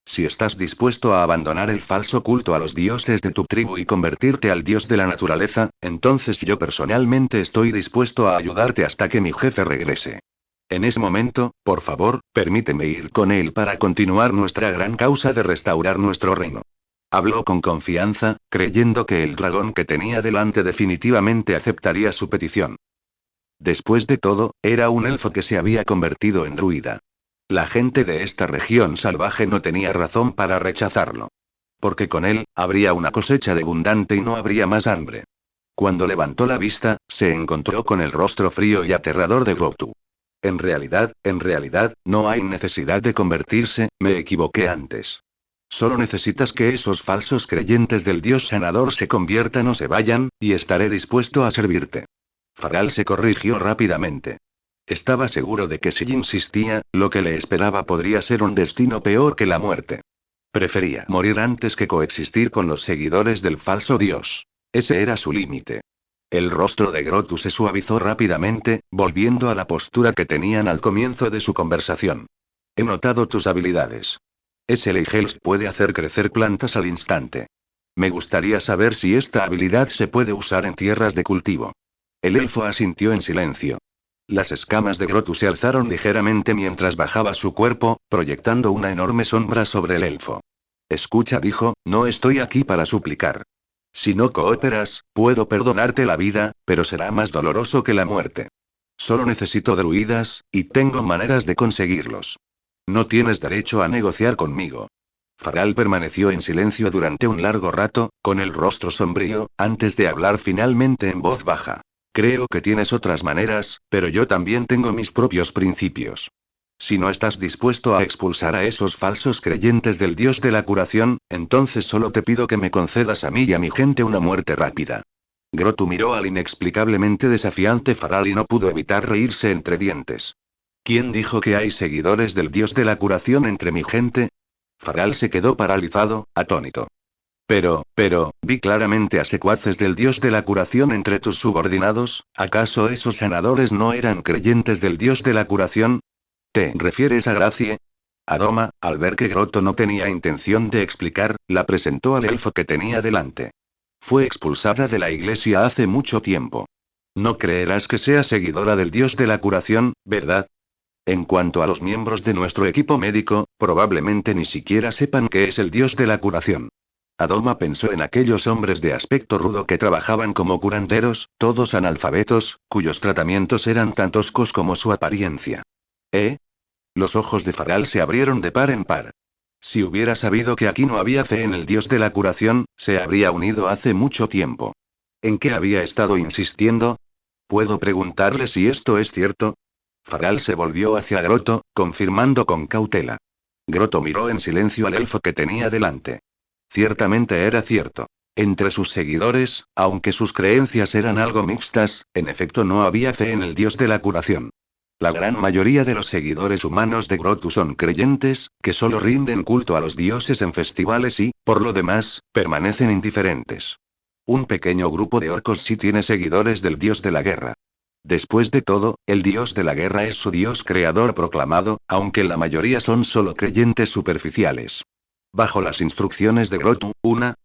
Si estás dispuesto a abandonar el falso culto a los dioses de tu tribu y convertirte al dios de la naturaleza, entonces yo personalmente estoy dispuesto a ayudarte hasta que mi jefe regrese. En ese momento, por favor, permíteme ir con él para continuar nuestra gran causa de restaurar nuestro reino. Habló con confianza, creyendo que el dragón que tenía delante definitivamente aceptaría su petición. Después de todo, era un elfo que se había convertido en druida. La gente de esta región salvaje no tenía razón para rechazarlo. Porque con él, habría una cosecha de abundante y no habría más hambre. Cuando levantó la vista, se encontró con el rostro frío y aterrador de Grotto. En realidad, no hay necesidad de convertirse, me equivoqué antes. Solo necesitas que esos falsos creyentes del dios sanador se conviertan o se vayan, y estaré dispuesto a servirte. Faral se corrigió rápidamente. Estaba seguro de que si insistía, lo que le esperaba podría ser un destino peor que la muerte. Prefería morir antes que coexistir con los seguidores del falso dios. Ese era su límite. El rostro de Grotto se suavizó rápidamente, volviendo a la postura que tenían al comienzo de su conversación. He notado tus habilidades. Ese Leihelst puede hacer crecer plantas al instante. Me gustaría saber si esta habilidad se puede usar en tierras de cultivo. El elfo asintió en silencio. Las escamas de Grotto se alzaron ligeramente mientras bajaba su cuerpo, proyectando una enorme sombra sobre el elfo. Escucha, dijo, no estoy aquí para suplicar. Si no cooperas, puedo perdonarte la vida, pero será más doloroso que la muerte. Solo necesito druidas, y tengo maneras de conseguirlos. No tienes derecho a negociar conmigo. Faral permaneció en silencio durante un largo rato, con el rostro sombrío, antes de hablar finalmente en voz baja. Creo que tienes otras maneras, pero yo también tengo mis propios principios. Si no estás dispuesto a expulsar a esos falsos creyentes del dios de la curación, entonces solo te pido que me concedas a mí y a mi gente una muerte rápida. Grotto miró al inexplicablemente desafiante Faral y no pudo evitar reírse entre dientes. ¿Quién dijo que hay seguidores del dios de la curación entre mi gente? Faral se quedó paralizado, atónito. Pero, vi claramente a secuaces del dios de la curación entre tus subordinados, ¿acaso esos sanadores no eran creyentes del dios de la curación? ¿Te refieres a Gracie? Aroma, al ver que Grotto no tenía intención de explicar, la presentó al elfo que tenía delante. Fue expulsada de la iglesia hace mucho tiempo. No creerás que sea seguidora del dios de la curación, ¿verdad? En cuanto a los miembros de nuestro equipo médico, probablemente ni siquiera sepan qué es el dios de la curación. Adoma pensó en aquellos hombres de aspecto rudo que trabajaban como curanderos, todos analfabetos, cuyos tratamientos eran tan toscos como su apariencia. ¿Eh? Los ojos de Faral se abrieron de par en par. Si hubiera sabido que aquí no había fe en el dios de la curación, se habría unido hace mucho tiempo. ¿En qué había estado insistiendo? ¿Puedo preguntarle si esto es cierto? Faral se volvió hacia Grotto, confirmando con cautela. Grotto miró en silencio al elfo que tenía delante. Ciertamente era cierto. Entre sus seguidores, aunque sus creencias eran algo mixtas, en efecto no había fe en el dios de la curación. La gran mayoría de los seguidores humanos de Grotto son creyentes, que solo rinden culto a los dioses en festivales y, por lo demás, permanecen indiferentes. Un pequeño grupo de orcos sí tiene seguidores del dios de la guerra. Después de todo, el dios de la guerra es su dios creador proclamado, aunque la mayoría son solo creyentes superficiales. Bajo las instrucciones de Grotto,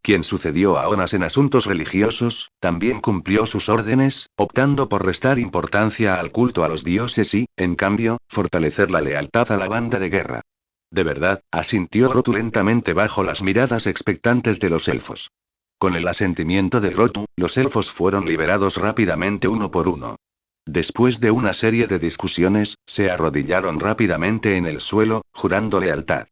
quien sucedió a Onas en asuntos religiosos, también cumplió sus órdenes, optando por restar importancia al culto a los dioses y, en cambio, fortalecer la lealtad a la banda de guerra. De verdad, asintió Grotto lentamente bajo las miradas expectantes de los elfos. Con el asentimiento de Grotto, los elfos fueron liberados rápidamente uno por uno. Después de una serie de discusiones, se arrodillaron rápidamente en el suelo, jurando lealtad.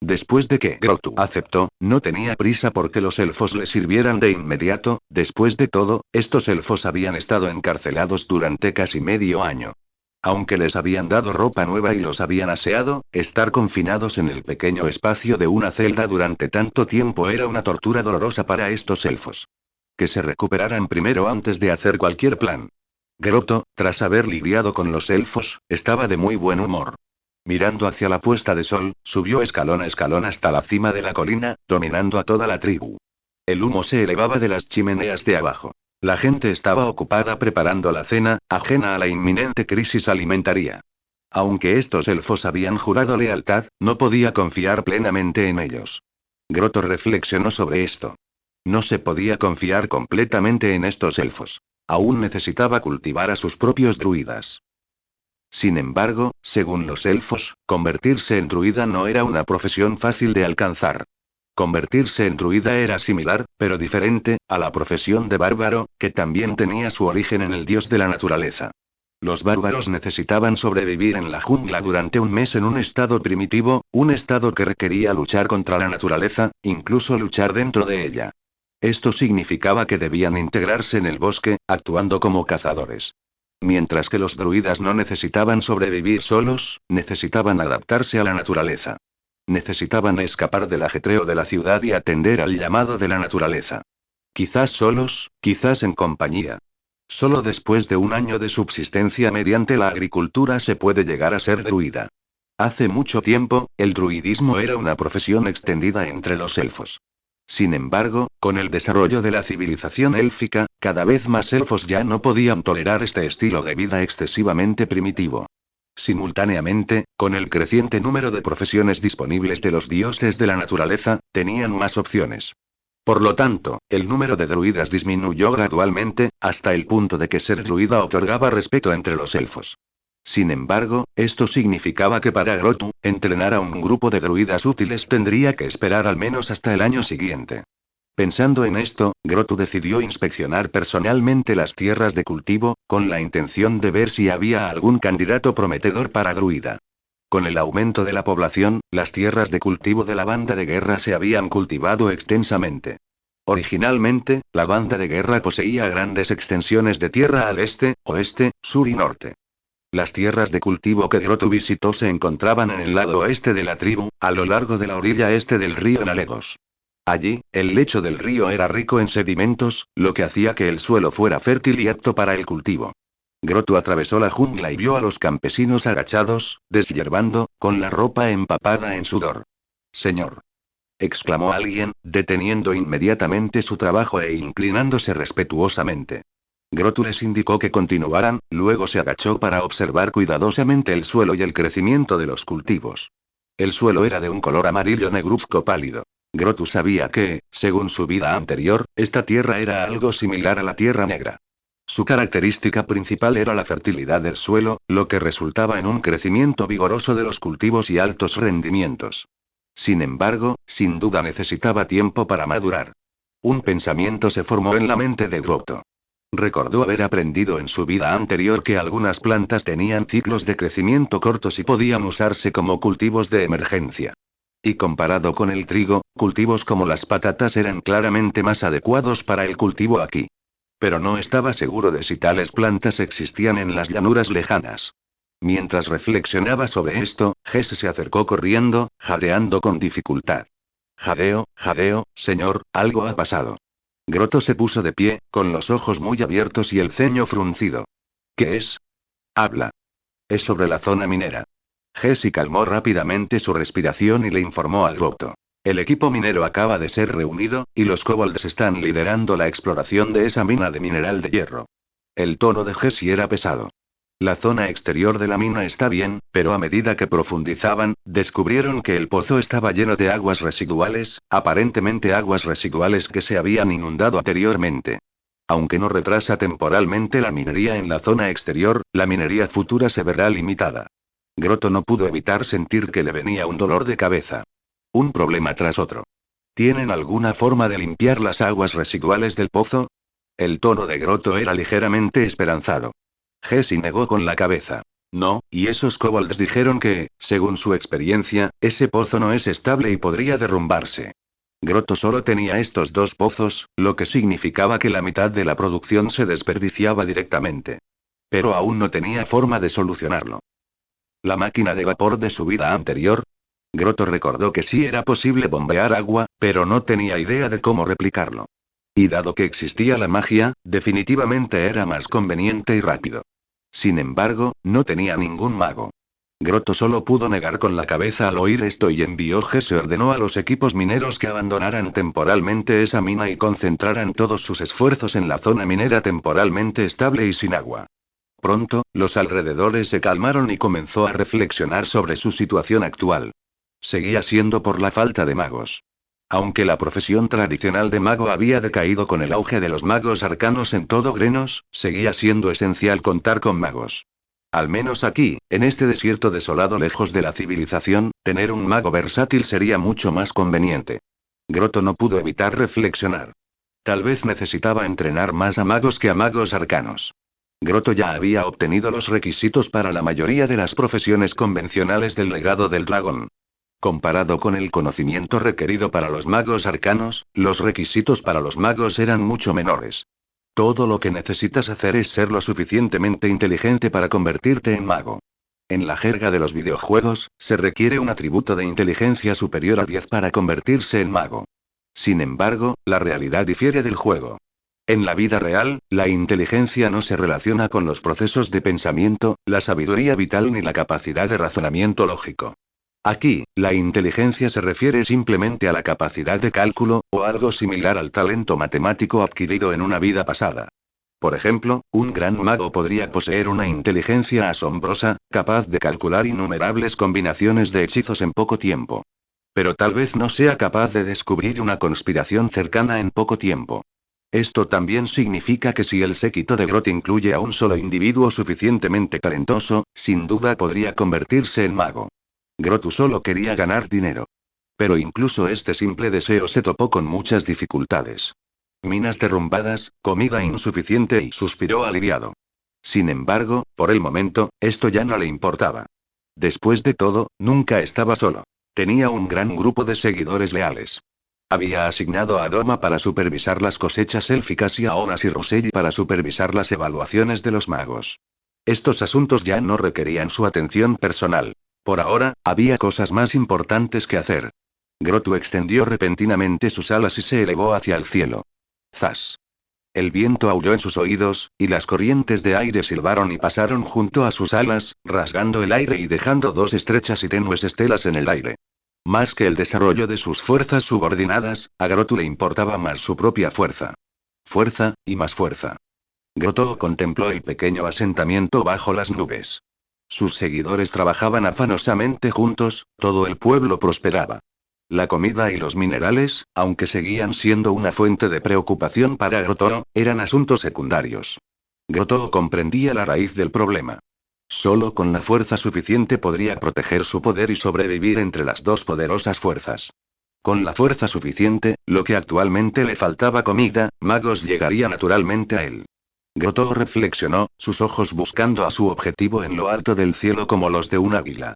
Después de que Grotto aceptó, no tenía prisa porque los elfos le sirvieran de inmediato, después de todo, estos elfos habían estado encarcelados durante casi medio año. Aunque les habían dado ropa nueva y los habían aseado, estar confinados en el pequeño espacio de una celda durante tanto tiempo era una tortura dolorosa para estos elfos. Que se recuperaran primero antes de hacer cualquier plan. Grotto, tras haber lidiado con los elfos, estaba de muy buen humor. Mirando hacia la puesta de sol, subió escalón a escalón hasta la cima de la colina, dominando a toda la tribu. El humo se elevaba de las chimeneas de abajo. La gente estaba ocupada preparando la cena, ajena a la inminente crisis alimentaria. Aunque estos elfos habían jurado lealtad, no podía confiar plenamente en ellos. Grotto reflexionó sobre esto. No se podía confiar completamente en estos elfos. Aún necesitaba cultivar a sus propios druidas. Sin embargo, según los elfos, convertirse en druida no era una profesión fácil de alcanzar. Convertirse en druida era similar, pero diferente, a la profesión de bárbaro, que también tenía su origen en el dios de la naturaleza. Los bárbaros necesitaban sobrevivir en la jungla durante un mes en un estado primitivo, un estado que requería luchar contra la naturaleza, incluso luchar dentro de ella. Esto significaba que debían integrarse en el bosque, actuando como cazadores. Mientras que los druidas no necesitaban sobrevivir solos, necesitaban adaptarse a la naturaleza. Necesitaban escapar del ajetreo de la ciudad y atender al llamado de la naturaleza. Quizás solos, quizás en compañía. Solo después de un año de subsistencia mediante la agricultura se puede llegar a ser druida. Hace mucho tiempo, el druidismo era una profesión extendida entre los elfos. Sin embargo, con el desarrollo de la civilización élfica, cada vez más elfos ya no podían tolerar este estilo de vida excesivamente primitivo. Simultáneamente, con el creciente número de profesiones disponibles de los dioses de la naturaleza, tenían más opciones. Por lo tanto, el número de druidas disminuyó gradualmente, hasta el punto de que ser druida otorgaba respeto entre los elfos. Sin embargo, esto significaba que para Grotto, entrenar a un grupo de druidas útiles tendría que esperar al menos hasta el año siguiente. Pensando en esto, Grotto decidió inspeccionar personalmente las tierras de cultivo, con la intención de ver si había algún candidato prometedor para druida. Con el aumento de la población, las tierras de cultivo de la banda de guerra se habían cultivado extensamente. Originalmente, la banda de guerra poseía grandes extensiones de tierra al este, oeste, sur y norte. Las tierras de cultivo que Grotto visitó se encontraban en el lado oeste de la tribu, a lo largo de la orilla este del río Nalegos. Allí, el lecho del río era rico en sedimentos, lo que hacía que el suelo fuera fértil y apto para el cultivo. Grotto atravesó la jungla y vio a los campesinos agachados, deshierbando, con la ropa empapada en sudor. «Señor», exclamó alguien, deteniendo inmediatamente su trabajo e inclinándose respetuosamente. Grotto les indicó que continuaran, luego se agachó para observar cuidadosamente el suelo y el crecimiento de los cultivos. El suelo era de un color amarillo negruzco pálido. Grotto sabía que, según su vida anterior, esta tierra era algo similar a la Tierra Negra. Su característica principal era la fertilidad del suelo, lo que resultaba en un crecimiento vigoroso de los cultivos y altos rendimientos. Sin embargo, sin duda necesitaba tiempo para madurar. Un pensamiento se formó en la mente de Grotto. Recordó haber aprendido en su vida anterior que algunas plantas tenían ciclos de crecimiento cortos y podían usarse como cultivos de emergencia. Y comparado con el trigo, cultivos como las patatas eran claramente más adecuados para el cultivo aquí. Pero no estaba seguro de si tales plantas existían en las llanuras lejanas. Mientras reflexionaba sobre esto, Jesse se acercó corriendo, jadeando con dificultad. Jadeo, señor, algo ha pasado. Grotto se puso de pie, con los ojos muy abiertos y el ceño fruncido. ¿Qué es? Habla. Es sobre la zona minera. Jesse calmó rápidamente su respiración y le informó a Grotto. El equipo minero acaba de ser reunido, y los kobolds están liderando la exploración de esa mina de mineral de hierro. El tono de Jesse era pesado. La zona exterior de la mina está bien, pero a medida que profundizaban, descubrieron que el pozo estaba lleno de aguas residuales, aparentemente aguas residuales que se habían inundado anteriormente. Aunque no retrasa temporalmente la minería en la zona exterior, la minería futura se verá limitada. Grotto no pudo evitar sentir que le venía un dolor de cabeza. Un problema tras otro. ¿Tienen alguna forma de limpiar las aguas residuales del pozo? El tono de Grotto era ligeramente esperanzado. Jesse negó con la cabeza. No, y esos kobolds dijeron que, según su experiencia, ese pozo no es estable y podría derrumbarse. Grotto solo tenía estos dos pozos, lo que significaba que la mitad de la producción se desperdiciaba directamente. Pero aún no tenía forma de solucionarlo. ¿La máquina de vapor de su vida anterior? Grotto recordó que sí era posible bombear agua, pero no tenía idea de cómo replicarlo. Y dado que existía la magia, definitivamente era más conveniente y rápido. Sin embargo, no tenía ningún mago. Grotto solo pudo negar con la cabeza al oír esto y Jesse ordenó a los equipos mineros que abandonaran temporalmente esa mina y concentraran todos sus esfuerzos en la zona minera temporalmente estable y sin agua. Pronto, los alrededores se calmaron y comenzó a reflexionar sobre su situación actual. Seguía siendo por la falta de magos. Aunque la profesión tradicional de mago había decaído con el auge de los magos arcanos en todo Grenos, seguía siendo esencial contar con magos. Al menos aquí, en este desierto desolado lejos de la civilización, tener un mago versátil sería mucho más conveniente. Grotto no pudo evitar reflexionar. Tal vez necesitaba entrenar más a magos que a magos arcanos. Grotto ya había obtenido los requisitos para la mayoría de las profesiones convencionales del legado del dragón. Comparado con el conocimiento requerido para los magos arcanos, los requisitos para los magos eran mucho menores. Todo lo que necesitas hacer es ser lo suficientemente inteligente para convertirte en mago. En la jerga de los videojuegos, se requiere un atributo de inteligencia superior a 10 para convertirse en mago. Sin embargo, la realidad difiere del juego. En la vida real, la inteligencia no se relaciona con los procesos de pensamiento, la sabiduría vital ni la capacidad de razonamiento lógico. Aquí, la inteligencia se refiere simplemente a la capacidad de cálculo, o algo similar al talento matemático adquirido en una vida pasada. Por ejemplo, un gran mago podría poseer una inteligencia asombrosa, capaz de calcular innumerables combinaciones de hechizos en poco tiempo. Pero tal vez no sea capaz de descubrir una conspiración cercana en poco tiempo. Esto también significa que si el séquito de Grotto incluye a un solo individuo suficientemente talentoso, sin duda podría convertirse en mago. Grotto solo quería ganar dinero. Pero incluso este simple deseo se topó con muchas dificultades. Minas derrumbadas, comida insuficiente y suspiró aliviado. Sin embargo, por el momento, esto ya no le importaba. Después de todo, nunca estaba solo. Tenía un gran grupo de seguidores leales. Había asignado a Doma para supervisar las cosechas élficas y a Onas y Ruselli para supervisar las evaluaciones de los magos. Estos asuntos ya no requerían su atención personal. Por ahora, había cosas más importantes que hacer. Grotto extendió repentinamente sus alas y se elevó hacia el cielo. ¡Zas! El viento aulló en sus oídos, y las corrientes de aire silbaron y pasaron junto a sus alas, rasgando el aire y dejando dos estrechas y tenues estelas en el aire. Más que el desarrollo de sus fuerzas subordinadas, a Grotto le importaba más su propia fuerza. Fuerza, y más fuerza. Grotto contempló el pequeño asentamiento bajo las nubes. Sus seguidores trabajaban afanosamente juntos, todo el pueblo prosperaba. La comida y los minerales, aunque seguían siendo una fuente de preocupación para Grotto, eran asuntos secundarios. Grotto comprendía la raíz del problema. Solo con la fuerza suficiente podría proteger su poder y sobrevivir entre las dos poderosas fuerzas. Con la fuerza suficiente, lo que actualmente le faltaba comida, magos llegaría naturalmente a él. Grotto reflexionó, sus ojos buscando a su objetivo en lo alto del cielo como los de un águila.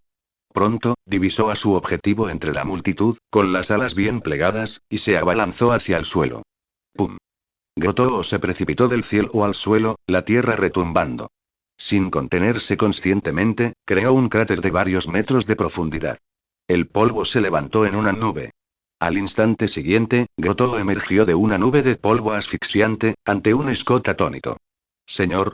Pronto, divisó a su objetivo entre la multitud, con las alas bien plegadas, y se abalanzó hacia el suelo. ¡Pum! Grotto se precipitó del cielo al suelo, la tierra retumbando. Sin contenerse conscientemente, creó un cráter de varios metros de profundidad. El polvo se levantó en una nube. Al instante siguiente, Grotto emergió de una nube de polvo asfixiante, ante un Scott atónito. Señor.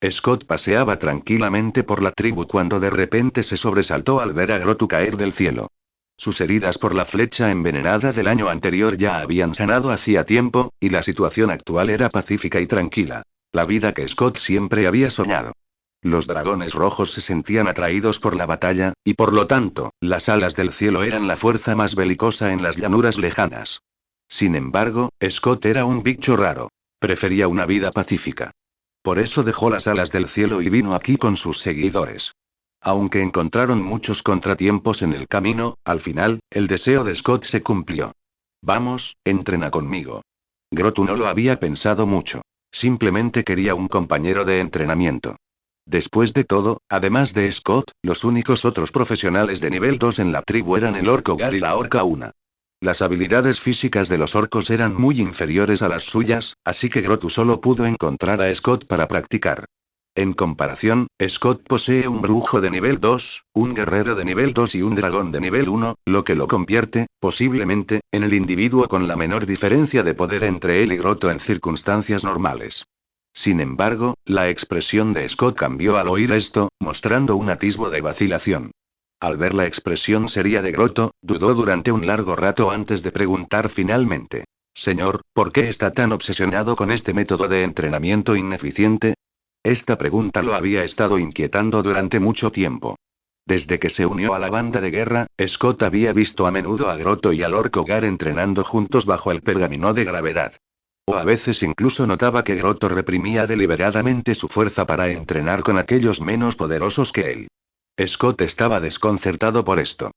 Scott paseaba tranquilamente por la tribu cuando de repente se sobresaltó al ver a Grotto caer del cielo. Sus heridas por la flecha envenenada del año anterior ya habían sanado hacía tiempo, y la situación actual era pacífica y tranquila. La vida que Scott siempre había soñado. Los dragones rojos se sentían atraídos por la batalla, y por lo tanto, las alas del cielo eran la fuerza más belicosa en las llanuras lejanas. Sin embargo, Scott era un bicho raro. Prefería una vida pacífica. Por eso dejó las alas del cielo y vino aquí con sus seguidores. Aunque encontraron muchos contratiempos en el camino, al final, el deseo de Scott se cumplió. Vamos, entrena conmigo. Grotto no lo había pensado mucho. Simplemente quería un compañero de entrenamiento. Después de todo, además de Scott, los únicos otros profesionales de nivel 2 en la tribu eran el orco Gar y la orca Una. Las habilidades físicas de los orcos eran muy inferiores a las suyas, así que Grotto solo pudo encontrar a Scott para practicar. En comparación, Scott posee un brujo de nivel 2, un guerrero de nivel 2 y un dragón de nivel 1, lo que lo convierte, posiblemente, en el individuo con la menor diferencia de poder entre él y Grotto en circunstancias normales. Sin embargo, la expresión de Scott cambió al oír esto, mostrando un atisbo de vacilación. Al ver la expresión seria de Grotto, dudó durante un largo rato antes de preguntar finalmente. Señor, ¿por qué está tan obsesionado con este método de entrenamiento ineficiente? Esta pregunta lo había estado inquietando durante mucho tiempo. Desde que se unió a la banda de guerra, Scott había visto a menudo a Grotto y al orco Gar entrenando juntos bajo el pergamino de gravedad. O a veces incluso notaba que Grotto reprimía deliberadamente su fuerza para entrenar con aquellos menos poderosos que él. Scott estaba desconcertado por esto.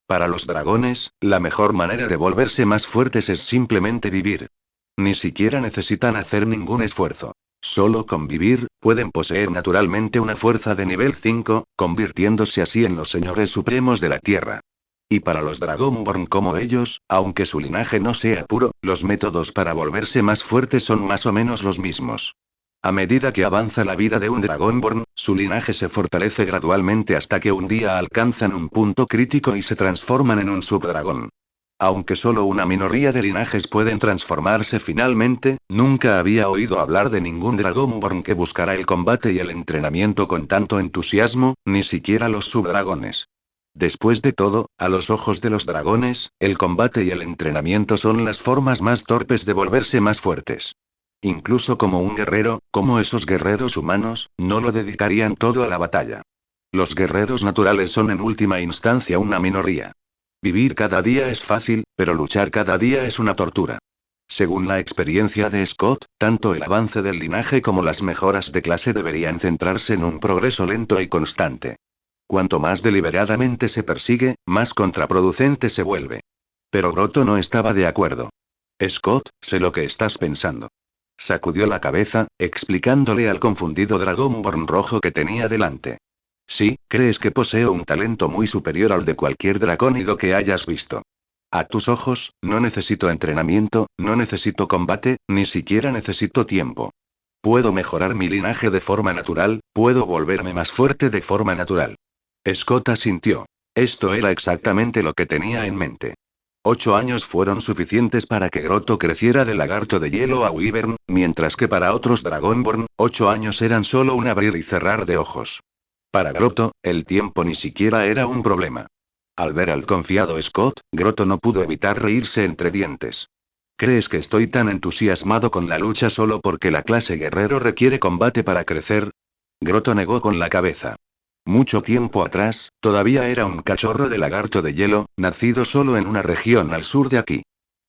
Para los dragones, la mejor manera de volverse más fuertes es simplemente vivir. Ni siquiera necesitan hacer ningún esfuerzo. Solo con vivir, pueden poseer naturalmente una fuerza de nivel 5, convirtiéndose así en los señores supremos de la Tierra. Y para los Dragonborn como ellos, aunque su linaje no sea puro, los métodos para volverse más fuertes son más o menos los mismos. A medida que avanza la vida de un Dragonborn, su linaje se fortalece gradualmente hasta que un día alcanzan un punto crítico y se transforman en un subdragón. Aunque solo una minoría de linajes pueden transformarse finalmente, nunca había oído hablar de ningún Dragonborn que buscara el combate y el entrenamiento con tanto entusiasmo, ni siquiera los subdragones. Después de todo, a los ojos de los dragones, el combate y el entrenamiento son las formas más torpes de volverse más fuertes. Incluso como un guerrero, como esos guerreros humanos, no lo dedicarían todo a la batalla. Los guerreros naturales son en última instancia una minoría. Vivir cada día es fácil, pero luchar cada día es una tortura. Según la experiencia de Scott, tanto el avance del linaje como las mejoras de clase deberían centrarse en un progreso lento y constante. Cuanto más deliberadamente se persigue, más contraproducente se vuelve. Pero Grotto no estaba de acuerdo. Scott, sé lo que estás pensando. Sacudió la cabeza, explicándole al confundido Dragonborn rojo que tenía delante. Sí, crees que poseo un talento muy superior al de cualquier dracónido que hayas visto. A tus ojos, no necesito entrenamiento, no necesito combate, ni siquiera necesito tiempo. Puedo mejorar mi linaje de forma natural, puedo volverme más fuerte de forma natural. Scott asintió. Esto era exactamente lo que tenía en mente. 8 años fueron suficientes para que Grotto creciera de lagarto de hielo a wyvern, mientras que para otros Dragonborn, 8 años eran solo un abrir y cerrar de ojos. Para Grotto, el tiempo ni siquiera era un problema. Al ver al confiado Scott, Grotto no pudo evitar reírse entre dientes. ¿Crees que estoy tan entusiasmado con la lucha solo porque la clase guerrero requiere combate para crecer? Grotto negó con la cabeza. Mucho tiempo atrás, todavía era un cachorro de lagarto de hielo, nacido solo en una región al sur de aquí.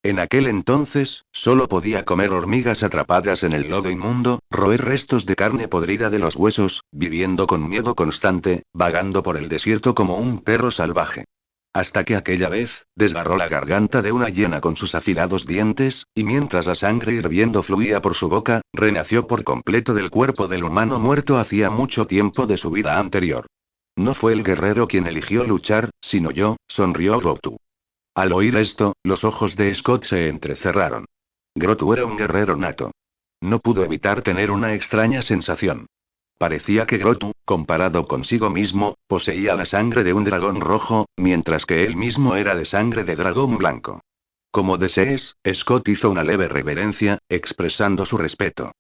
En aquel entonces, solo podía comer hormigas atrapadas en el lodo inmundo, roer restos de carne podrida de los huesos, viviendo con miedo constante, vagando por el desierto como un perro salvaje. Hasta que aquella vez, desgarró la garganta de una hiena con sus afilados dientes, y mientras la sangre hirviendo fluía por su boca, renació por completo del cuerpo del humano muerto hacía mucho tiempo de su vida anterior. No fue el guerrero quien eligió luchar, sino yo, sonrió Grotu. Al oír esto, los ojos de Scott se entrecerraron. Grotu era un guerrero nato. No pudo evitar tener una extraña sensación. Parecía que Grotu, comparado consigo mismo, poseía la sangre de un dragón rojo, mientras que él mismo era de sangre de dragón blanco. Como desees, Scott hizo una leve reverencia, expresando su respeto.